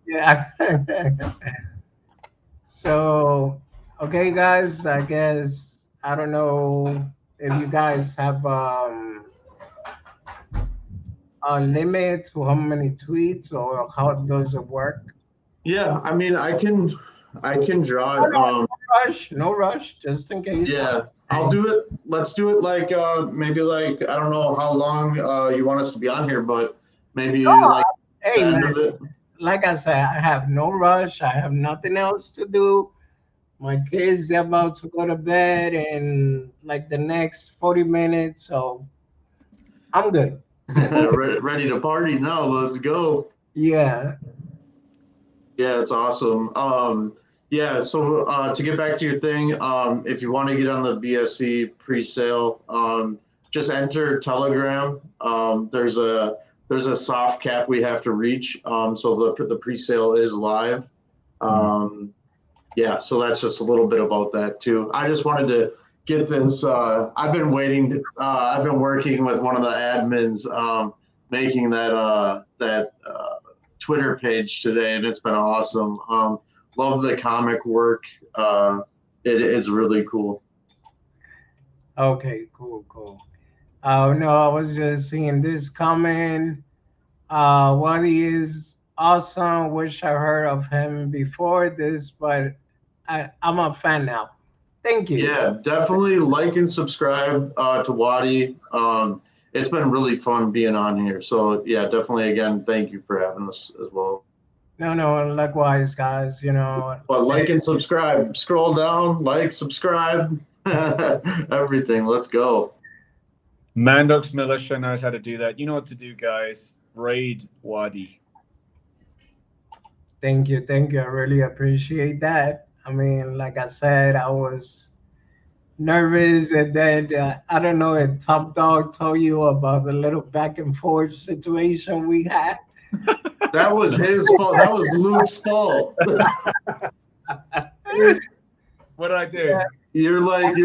[SPEAKER 1] yeah. So, okay, guys, I guess I don't know if you guys have a limit to how many tweets, or how does it work?
[SPEAKER 2] Yeah, I mean, I can draw it.
[SPEAKER 1] No rush, just in case.
[SPEAKER 2] Yeah, I'll do it. Let's do it like maybe like I don't know how long you want us to be on here, but maybe
[SPEAKER 1] hey, man, like I said, I have no rush. I have nothing else to do. My kids are about to go to bed in like the next 40 minutes, so I'm good.
[SPEAKER 2] Ready to party now. Let's go.
[SPEAKER 1] Yeah.
[SPEAKER 2] Yeah, it's awesome. Yeah, so to get back to your thing, if you want to get on the BSC pre-sale, just enter Telegram. There's a soft cap we have to reach, so the pre-sale is live. Yeah, so that's just a little bit about that too. I just wanted to get this. I've been waiting. I've been working with one of the admins, making that Twitter page today, and it's been awesome. Love the comic work. It's really cool.
[SPEAKER 1] Okay, cool. Oh no, I was just seeing this comment. What is awesome. Wish I heard of him before this, but I'm a fan now. Thank you.
[SPEAKER 2] Yeah, definitely like and subscribe to Wadi. It's been really fun being on here. So yeah, definitely again, thank you for having us as well.
[SPEAKER 1] No, likewise, guys.
[SPEAKER 2] But like and subscribe. Scroll down, like, subscribe, everything. Let's go.
[SPEAKER 3] Mandox Militia knows how to do that. You know what to do, guys. Raid Wadi.
[SPEAKER 1] Thank you, thank you. I really appreciate that. I mean, like I said, I was nervous, and then I don't know if Top Dog told you about the little back and forth situation we had.
[SPEAKER 2] That was his fault. That was Luke's fault.
[SPEAKER 3] What did I do?
[SPEAKER 2] You're like,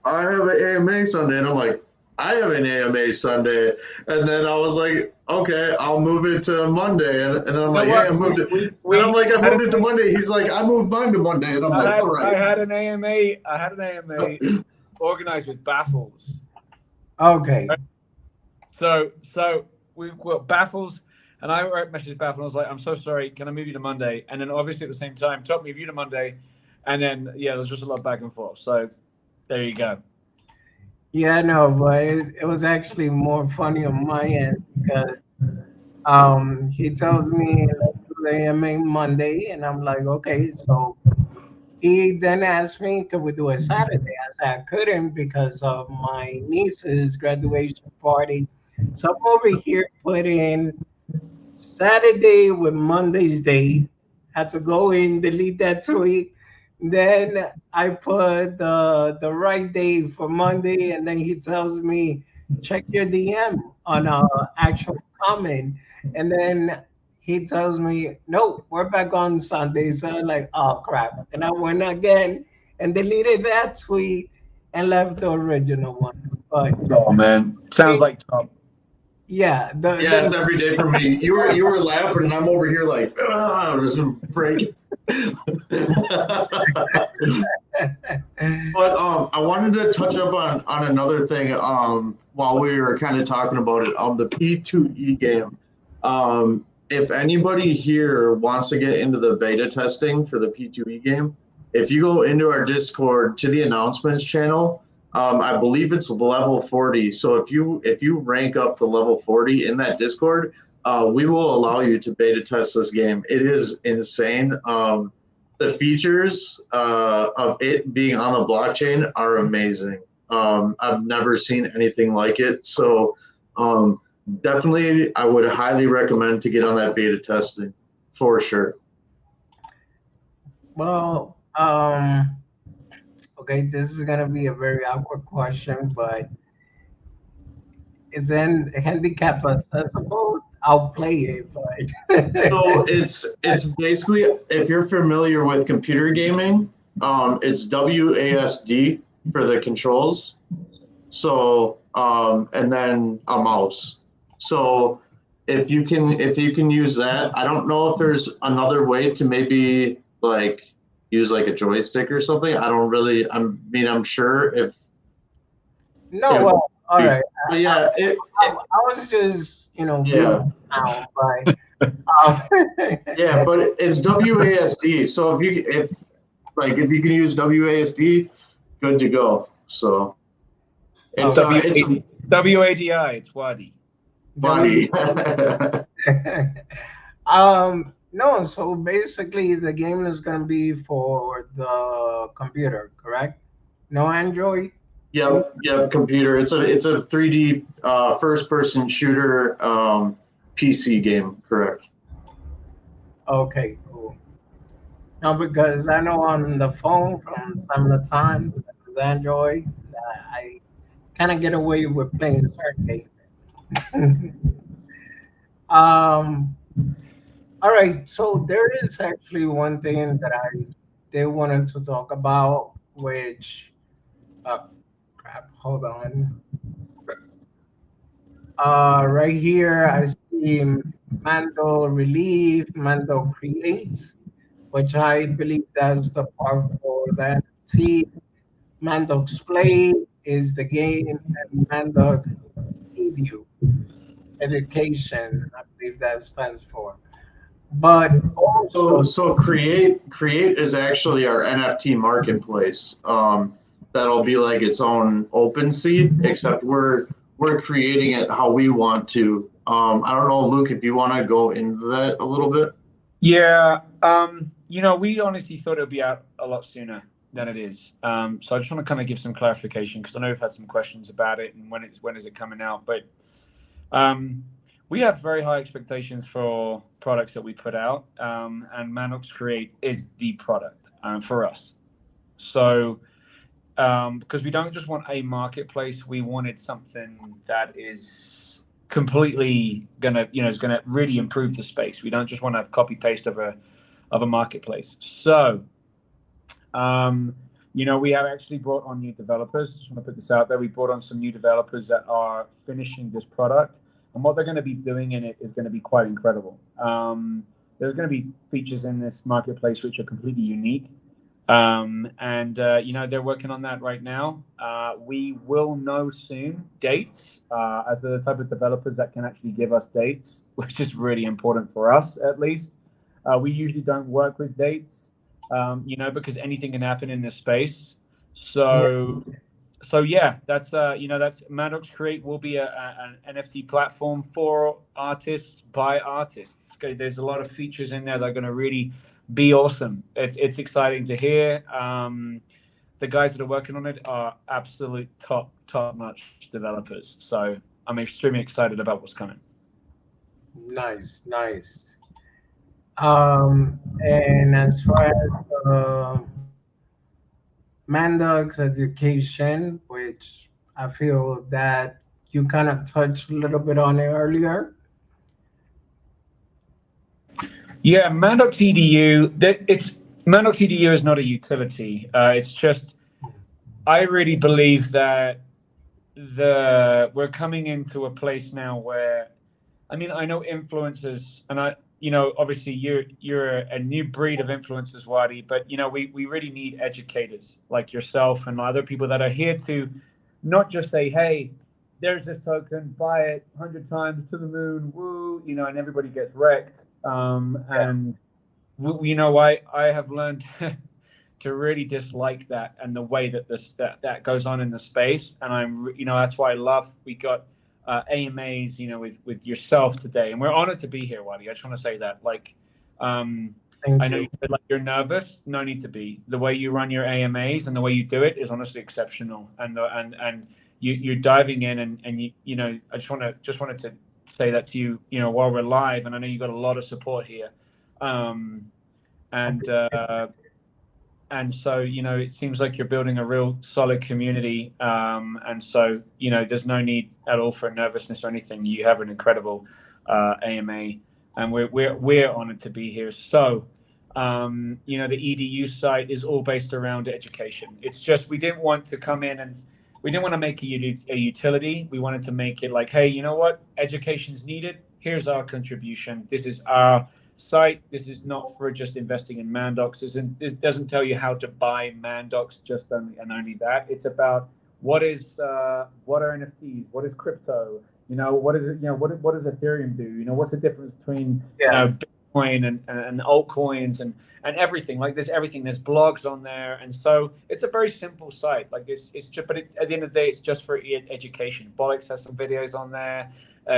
[SPEAKER 2] I have an AMA Sunday, and I'm like, I have an AMA Sunday, and then I was like, okay, I'll move it to Monday, and I'm like, hey, I moved it, and I'm like, I moved it to Monday. He's like, I moved mine to Monday, and I'm like, all
[SPEAKER 3] I
[SPEAKER 2] right.
[SPEAKER 3] had an AMA. I had an AMA organized with Baffles.
[SPEAKER 1] Okay.
[SPEAKER 3] So we got Baffles, and I wrote message Baffles. I was like, I'm so sorry. Can I move you to Monday? And then obviously at the same time, Top move you to Monday, and then yeah, there's just a lot back and forth. So there you go.
[SPEAKER 1] Yeah, no, but it was actually more funny on my end because he tells me let's do the AMA Monday, and I'm like, okay. So he then asked me, could we do it Saturday? I said I couldn't because of my niece's graduation party. So I'm over here putting Saturday with Monday's date. Had to go in, delete that tweet. Then I put the right day for Monday, and then he tells me check your DM on a actual comment, and then he tells me no, we're back on Sunday. So I'm like, oh crap, and I went again and deleted that tweet and left the original one. But
[SPEAKER 3] Oh man, sounds like Top.
[SPEAKER 1] yeah,
[SPEAKER 2] Yeah, it's every day for me. You were laughing, and I'm over here like, I'm just gonna break. But I wanted to touch up on another thing while we were kind of talking about it on the P2E game. If anybody here wants to get into the beta testing for the P2E game, if you go into our Discord to the announcements channel, I believe it's level 40. So if you rank up to level 40 in that Discord, we will allow you to beta test this game. It is insane. The features of it being on the blockchain are amazing. I've never seen anything like it. So definitely, I would highly recommend to get on that beta testing for sure.
[SPEAKER 1] well, okay, this is gonna be a very awkward question, but is then handicap accessible? I'll play it, but
[SPEAKER 2] So it's basically, if you're familiar with computer gaming, it's WASD for the controls. So and then a mouse. So if you can use that, I don't know if there's another way to maybe like use like a joystick or something. I don't really. I'm sure if
[SPEAKER 1] no,
[SPEAKER 2] it.
[SPEAKER 1] well, all right.
[SPEAKER 2] But yeah,
[SPEAKER 1] I was just, being
[SPEAKER 2] yeah.
[SPEAKER 1] down, but
[SPEAKER 2] Yeah, but it's WASD. So if you can use WASD, good to go. So
[SPEAKER 3] It's
[SPEAKER 2] it's a
[SPEAKER 3] WADI. It's Wadi.
[SPEAKER 2] buddy.
[SPEAKER 1] no, so basically the game is gonna be for the computer, correct? No Android?
[SPEAKER 2] Yep, computer. It's a 3D first person shooter PC game, correct.
[SPEAKER 1] Okay, cool. No, because I know on the phone from time to time, this is Android, I kind of get away with playing certain games. um, all right, so there is actually one thing that I did wanted to talk about, which, uh, crap, hold on. Right here, I see Mando Relief, Mando Creates, which I believe that's the part for the NFT. Mandox Play is the game, and Mandox Edu, education, I believe that stands for. But also,
[SPEAKER 2] So create is actually our NFT marketplace. That'll be like its own open seed, except we're creating it how we want to. I don't know, Luke, if you want to go into that a little bit.
[SPEAKER 3] Yeah. We honestly thought it would be out a lot sooner than it is. So I just want to kind of give some clarification because I know we've had some questions about it and when is it coming out. But we have very high expectations for products that we put out, and Mandox Create is the product for us. So, because we don't just want a marketplace, we wanted something that is completely gonna, is gonna really improve the space. We don't just want to copy paste of a marketplace. So, we have actually brought on new developers. Just want to put this out there. We brought on some new developers that are finishing this product, and what they're going to be doing in it is going to be quite incredible. There's going to be features in this marketplace which are completely unique, and they're working on that right now. We will know soon dates, as the type of developers that can actually give us dates, which is really important for us at least. We usually don't work with dates, because anything can happen in this space.
[SPEAKER 1] Yeah.
[SPEAKER 3] So yeah, that's Mandox Create will be an NFT platform for artists by artists. There's a lot of features in there that are going to really be awesome. It's exciting to hear. The guys that are working on it are absolute top notch developers. So I'm extremely excited about what's coming.
[SPEAKER 1] Nice, nice. And as far as Mandox education, which I feel that you kind of touched a little bit on it earlier.
[SPEAKER 3] Yeah, Mandox EDU. Mandox EDU is not a utility. It's just I really believe that we're coming into a place now where, I mean, I know influencers, and obviously you're a new breed of influencers, Wadi, but we really need educators like yourself and other people that are here to not just say, hey, there's this token, buy it 100 times to the moon, woo, and everybody gets wrecked.
[SPEAKER 1] Yeah.
[SPEAKER 3] And I have learned to really dislike that and the way that that goes on in the space. And that's why I love we got AMAs, with yourself today, and we're honored to be here, Wadi. I just want to say that,
[SPEAKER 1] Thank
[SPEAKER 3] I know you
[SPEAKER 1] you.
[SPEAKER 3] said like you're nervous. No need to be. The way you run your AMAs and the way you do it is honestly exceptional, and you're diving in, and I just wanted to say that to you, while we're live, and I know you got a lot of support here, um, and so it seems like you're building a real solid community, and so there's no need at all for nervousness or anything. You have an incredible AMA, and we're honored to be here. So the EDU site is all based around education. It's just we didn't want to come in and we didn't want to make a utility. We wanted to make it like, hey, you know what, education's needed, here's our contribution, this is our site. This is not for just investing in Mandox. This doesn't tell you how to buy Mandox, just only that. It's about what are NFTs, what is crypto, what is it, what does Ethereum do? What's the difference between
[SPEAKER 1] Yeah.
[SPEAKER 3] Bitcoin and altcoins and everything. Like there's everything. There's blogs on there, and so it's a very simple site. Like it's just, but at the end of the day, it's just for education. Bollocks has some videos on there.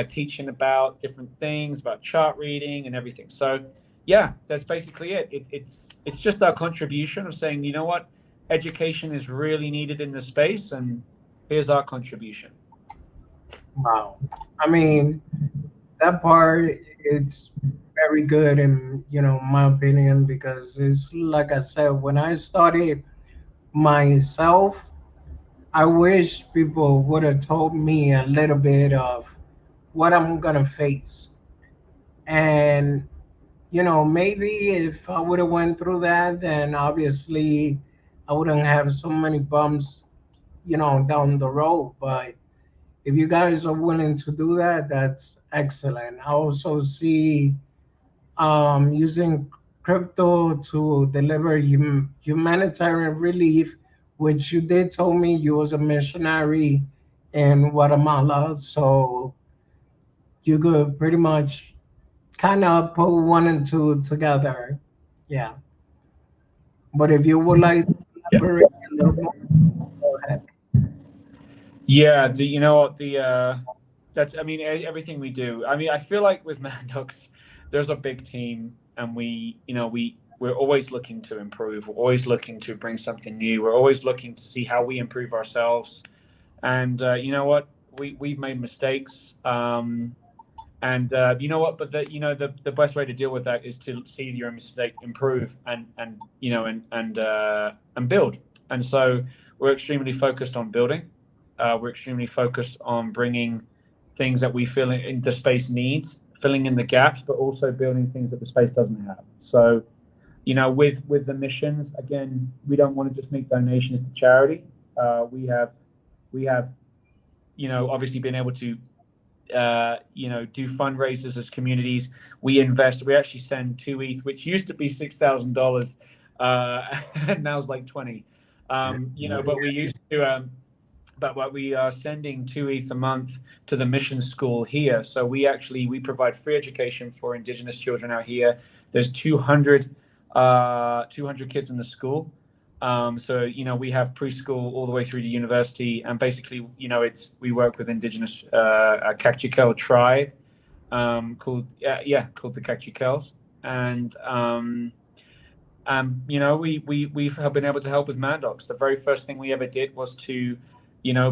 [SPEAKER 3] Teaching about different things, about chart reading and everything. So, yeah, that's basically it. It's just our contribution of saying, you know what, education is really needed in the space, and here's our contribution.
[SPEAKER 1] Wow. I mean, that part, it's very good in my opinion, because it's like I said, when I started myself, I wish people would have told me a little bit of what I'm gonna face. And maybe if I would have went through that, then obviously I wouldn't have so many bumps, down the road. But if you guys are willing to do that, that's excellent. I also see using crypto to deliver humanitarian relief, which you did tell me you was a missionary in Guatemala, so you could pretty much kind of put one and two together. Yeah. But if you would like to
[SPEAKER 3] Yeah.
[SPEAKER 1] elaborate a little more, go ahead.
[SPEAKER 3] Yeah, you know what that's, I mean, everything we do. I mean, I feel like with Mandox, there's a big team, and we're always looking to improve. We're always looking to bring something new. We're always looking to see how we improve ourselves. And you know what, we've made mistakes. And you know what? But the best way to deal with that is to see your mistake, improve, and and build. And so we're extremely focused on building. We're extremely focused on bringing things that we feel in the space needs, filling in the gaps, but also building things that the space doesn't have. So with the missions, again, we don't want to just make donations to charity. We have obviously been able to do fundraisers as communities. We invest. We actually send 2 ETH, which used to be $6,000, and now it's like 20. But we used to. But what we are sending 2 ETH a month to the mission school here. So we provide free education for Indigenous children out here. There's 200 kids in the school. So we have preschool all the way through to university, and basically we work with Indigenous Kakchikel tribe called the Kakchikels, and we've been able to help with Mandox. The very first thing we ever did was to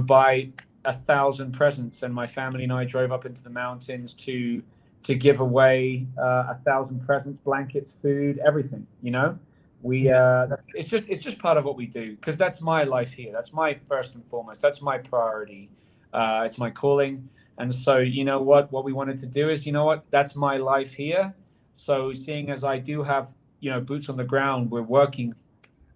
[SPEAKER 3] buy 1,000 presents, and my family and I drove up into the mountains to give away 1,000 presents, blankets, food, everything. We it's just part of what we do, because that's my life here. That's my first and foremost. That's my priority. It's my calling. And so what we wanted to do is that's my life here. So seeing as I do have boots on the ground, we're working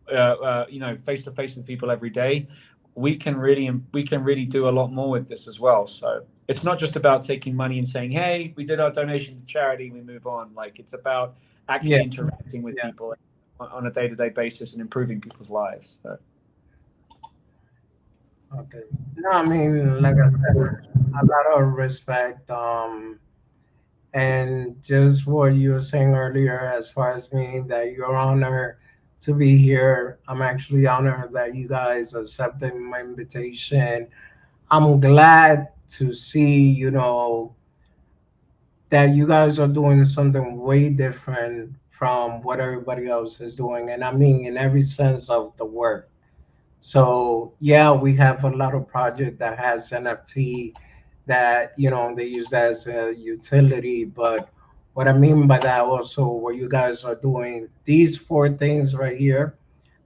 [SPEAKER 3] face to face with people every day. We can really do a lot more with this as well. So it's not just about taking money and saying, hey, we did our donation to charity, we move on. Like, it's about
[SPEAKER 1] Yeah,
[SPEAKER 3] actually interacting with
[SPEAKER 1] yeah.
[SPEAKER 3] people on a day-to-day basis and improving people's lives. So.
[SPEAKER 1] Okay. No, I mean, like I said, a lot of respect. And just what you were saying earlier, as far as me, that you're honored to be here. I'm actually honored that you guys accepted my invitation. I'm glad to see, that you guys are doing something way different from what everybody else is doing. And I mean, in every sense of the word. So yeah, we have a lot of project that has NFT that they use that as a utility. But what I mean by that also, what you guys are doing, these four things right here,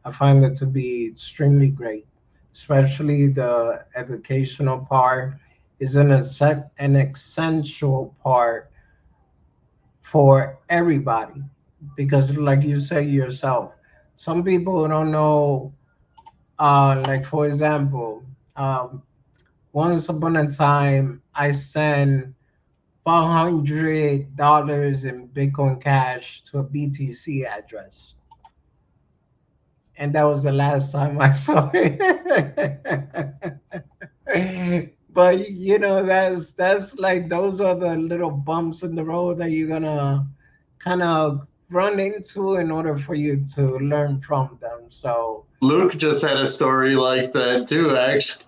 [SPEAKER 1] I find it to be extremely great. Especially the educational part is an essential part for everybody, because like you say yourself, some people don't know. Like for example, um, once upon a time, I sent $500 in Bitcoin Cash to a BTC address, and that was the last time I saw it. But that's like, those are the little bumps in the road that you're gonna kind of run into in order for you to learn from them. So
[SPEAKER 2] Luke just had a story like that too, actually.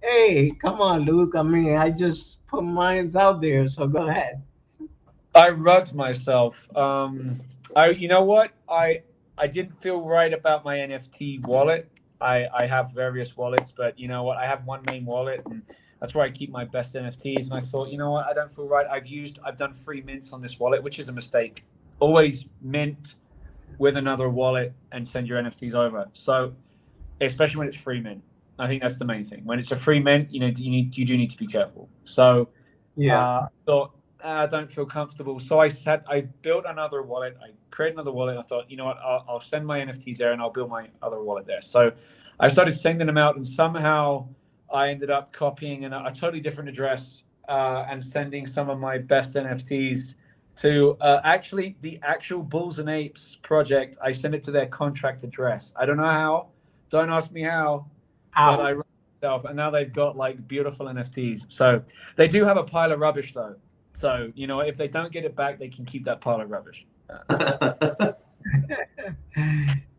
[SPEAKER 1] hey, come on, Luke. I mean, I just put mines out there, so go ahead.
[SPEAKER 3] I rugged myself. You know what? I didn't feel right about my NFT wallet. I have various wallets, but you know what? I have one main wallet, and that's where I keep my best NFTs. And I thought, you know what? I don't feel right. I've done free mints on this wallet, which is a mistake. Always mint with another wallet and send your NFTs over. So, especially when it's free mint, I think that's the main thing. When it's a free mint, you do need to be careful. So
[SPEAKER 1] Yeah,
[SPEAKER 3] I thought, I don't feel comfortable. So I built another wallet. I created another wallet. I thought, you know what, I'll send my NFTs there and I'll build my other wallet there. So I started sending them out, and somehow I ended up copying a totally different address and sending some of my best NFTs to actually the actual Bulls and Apes project. I sent it to their contract address. I don't know how. Don't ask me how, but
[SPEAKER 1] out.
[SPEAKER 3] I wrote it myself, and now they've got like beautiful NFTs. So they do have a pile of rubbish though. So if they don't get it back, they can keep that pile of rubbish.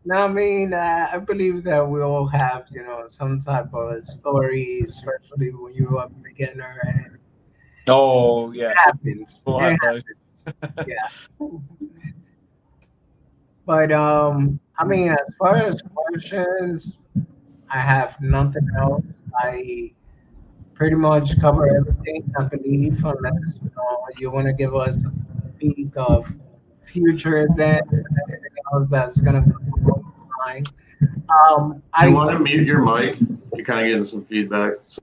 [SPEAKER 1] No, I mean, I believe that we all have, some type of story, especially when you're a beginner, and
[SPEAKER 3] Oh yeah,
[SPEAKER 1] it happens.
[SPEAKER 3] we'll
[SPEAKER 1] It
[SPEAKER 3] have those.
[SPEAKER 1] happens. Yeah. But I mean, as far as questions, I have nothing else. I pretty much cover everything, I believe, unless you want to give us a sneak peek of future events and everything else that's gonna come up line.
[SPEAKER 2] You
[SPEAKER 1] I
[SPEAKER 2] want to mute your mic? You're kind of getting some feedback. So,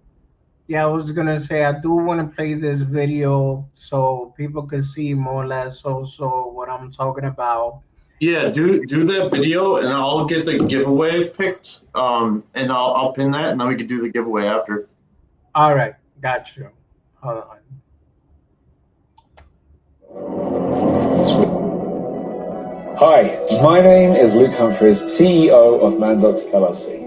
[SPEAKER 1] Yeah, I was gonna say I do want to play this video so people can see more or less also what I'm talking about.
[SPEAKER 2] yeah, do that video, and I'll get the giveaway picked. And I'll pin that, and then we can do the giveaway after.
[SPEAKER 1] All right, got you. Hold on.
[SPEAKER 4] Hi, my name is Luke Humphries, CEO of Mandox LLC.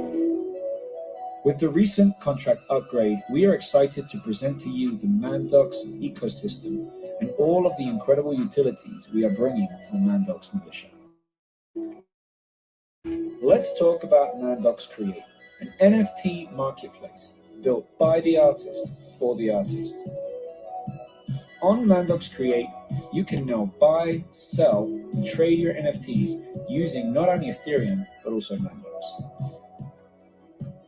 [SPEAKER 4] With the recent contract upgrade, we are excited to present to you the Mandox ecosystem and all of the incredible utilities we are bringing to the Mandox militia. Let's talk about Mandox Create, an NFT marketplace built by the artist for the artist. On Mandox Create, you can now buy, sell, and trade your NFTs using not only Ethereum, but also Mandox.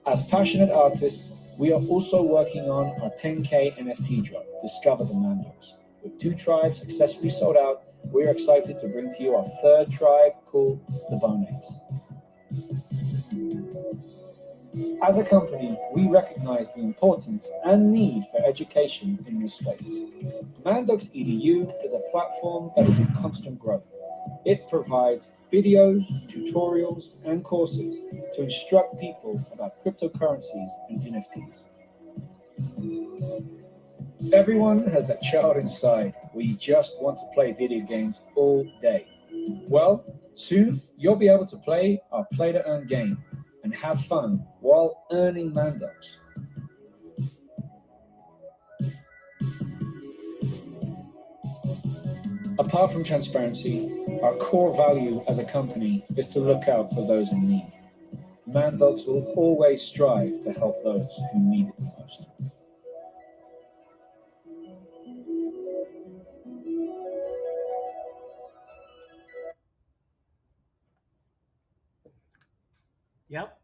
[SPEAKER 4] As passionate artists, we are also working on our 10K NFT drop, Discover the Mandox. With 2 tribes successfully sold out, we are excited to bring to you our 3rd tribe called the Bone Apes. As a company, we recognize the importance and need for education in this space. Mandox EDU is a platform that is in constant growth. It provides videos, tutorials, and courses to instruct people about cryptocurrencies and NFTs. Everyone has that child inside where you just want to play video games all day. Well, soon you'll be able to play our play to earn game and have fun while earning Mandox. Apart from transparency, our core value as a company is to look out for those in need. Mandox will always strive to help those who need it the most.
[SPEAKER 1] Yep.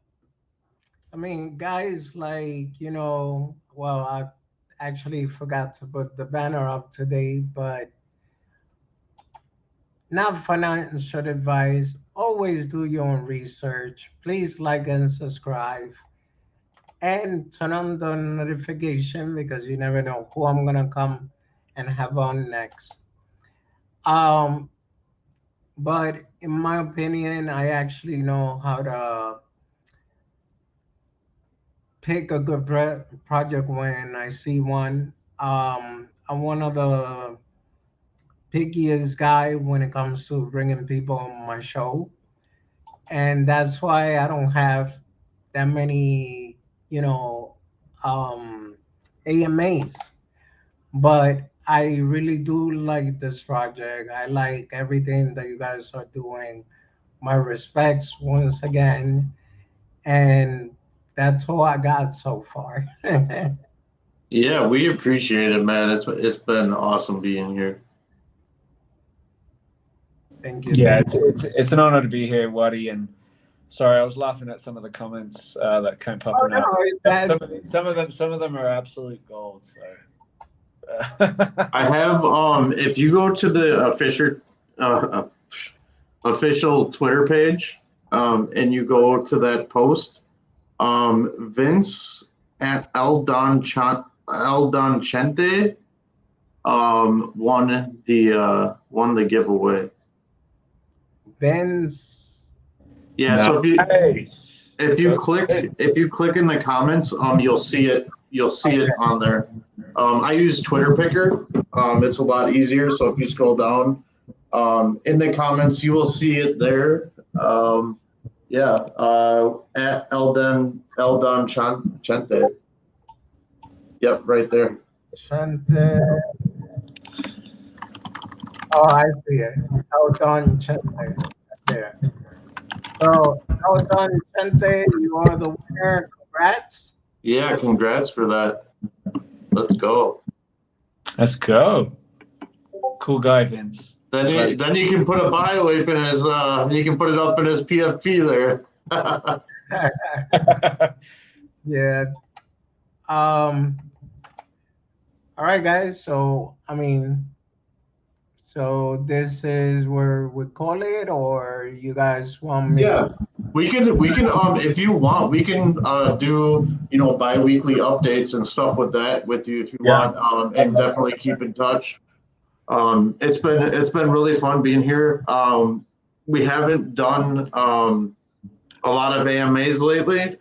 [SPEAKER 1] I mean, guys, like, well, I actually forgot to put the banner up today, but not financial advice. Always do your own research. Please like and subscribe and turn on the notification because you never know who I'm gonna come and have on next. Um, but in my opinion, I actually know how to pick a good project when I see one. I'm one of the pickiest guy when it comes to bringing people on my show, and that's why I don't have that many, you know, um, AMAs. But I really do like this project. I like everything that you guys are doing. My respects once again, and that's all I got so far. Thank
[SPEAKER 2] Yeah, we appreciate it, man. It's been awesome being here.
[SPEAKER 1] you.
[SPEAKER 3] Yeah,
[SPEAKER 1] Thank
[SPEAKER 3] it's an honor to be here, Waddy. And sorry, I was laughing at some of the comments that came
[SPEAKER 1] Oh
[SPEAKER 3] popping
[SPEAKER 1] no,
[SPEAKER 3] up.
[SPEAKER 1] that
[SPEAKER 3] Some of them are absolute gold. So.
[SPEAKER 2] I have if you go to the uh, official Twitter page, and you go to that post, Vince at El Don Chente won the giveaway.
[SPEAKER 1] Ben's.
[SPEAKER 2] Yeah, so
[SPEAKER 3] Nice.
[SPEAKER 2] if you click in the comments, you'll see it on there. I use Twitter Picker. It's a lot easier. So if you scroll down in the comments, you will see it there. Yeah, at Eldon Chente. Yep, right there.
[SPEAKER 1] Chante. Oh, I see it. Out on Chante. Right there. So, out on Chante, you are the winner. Congrats.
[SPEAKER 2] Yeah, congrats for that. Let's go.
[SPEAKER 3] Let's go. Cool guy, Vince.
[SPEAKER 2] Then you can put a bio ape in his you can put it up in his PFP there.
[SPEAKER 1] Yeah. Um, All right, guys. So, I mean, so this is where we call it, or you guys want me to?
[SPEAKER 2] Yeah, we can if you want, we can do bi-weekly updates and stuff with that with you if you
[SPEAKER 3] Yeah.
[SPEAKER 2] want, and definitely keep in touch. It's been really fun being here. We haven't done a lot of AMAs lately.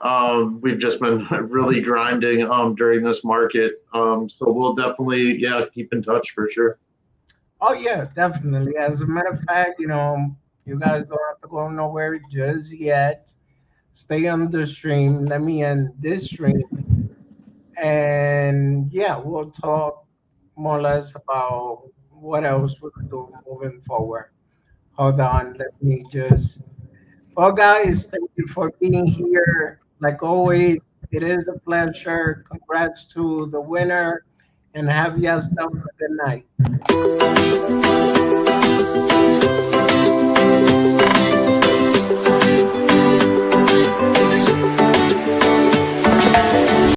[SPEAKER 2] We've just been really grinding during this market. So we'll definitely, yeah, keep in touch for sure.
[SPEAKER 1] Oh yeah, definitely. As a matter of fact, you guys don't have to go nowhere just yet. Stay on the stream. Let me end this stream, and yeah, we'll talk more or less about what else we could do moving forward. Hold on, let me just. Well, guys, thank you for being here. Like always, it is a pleasure. Congrats to the winner, and have yourself a good night.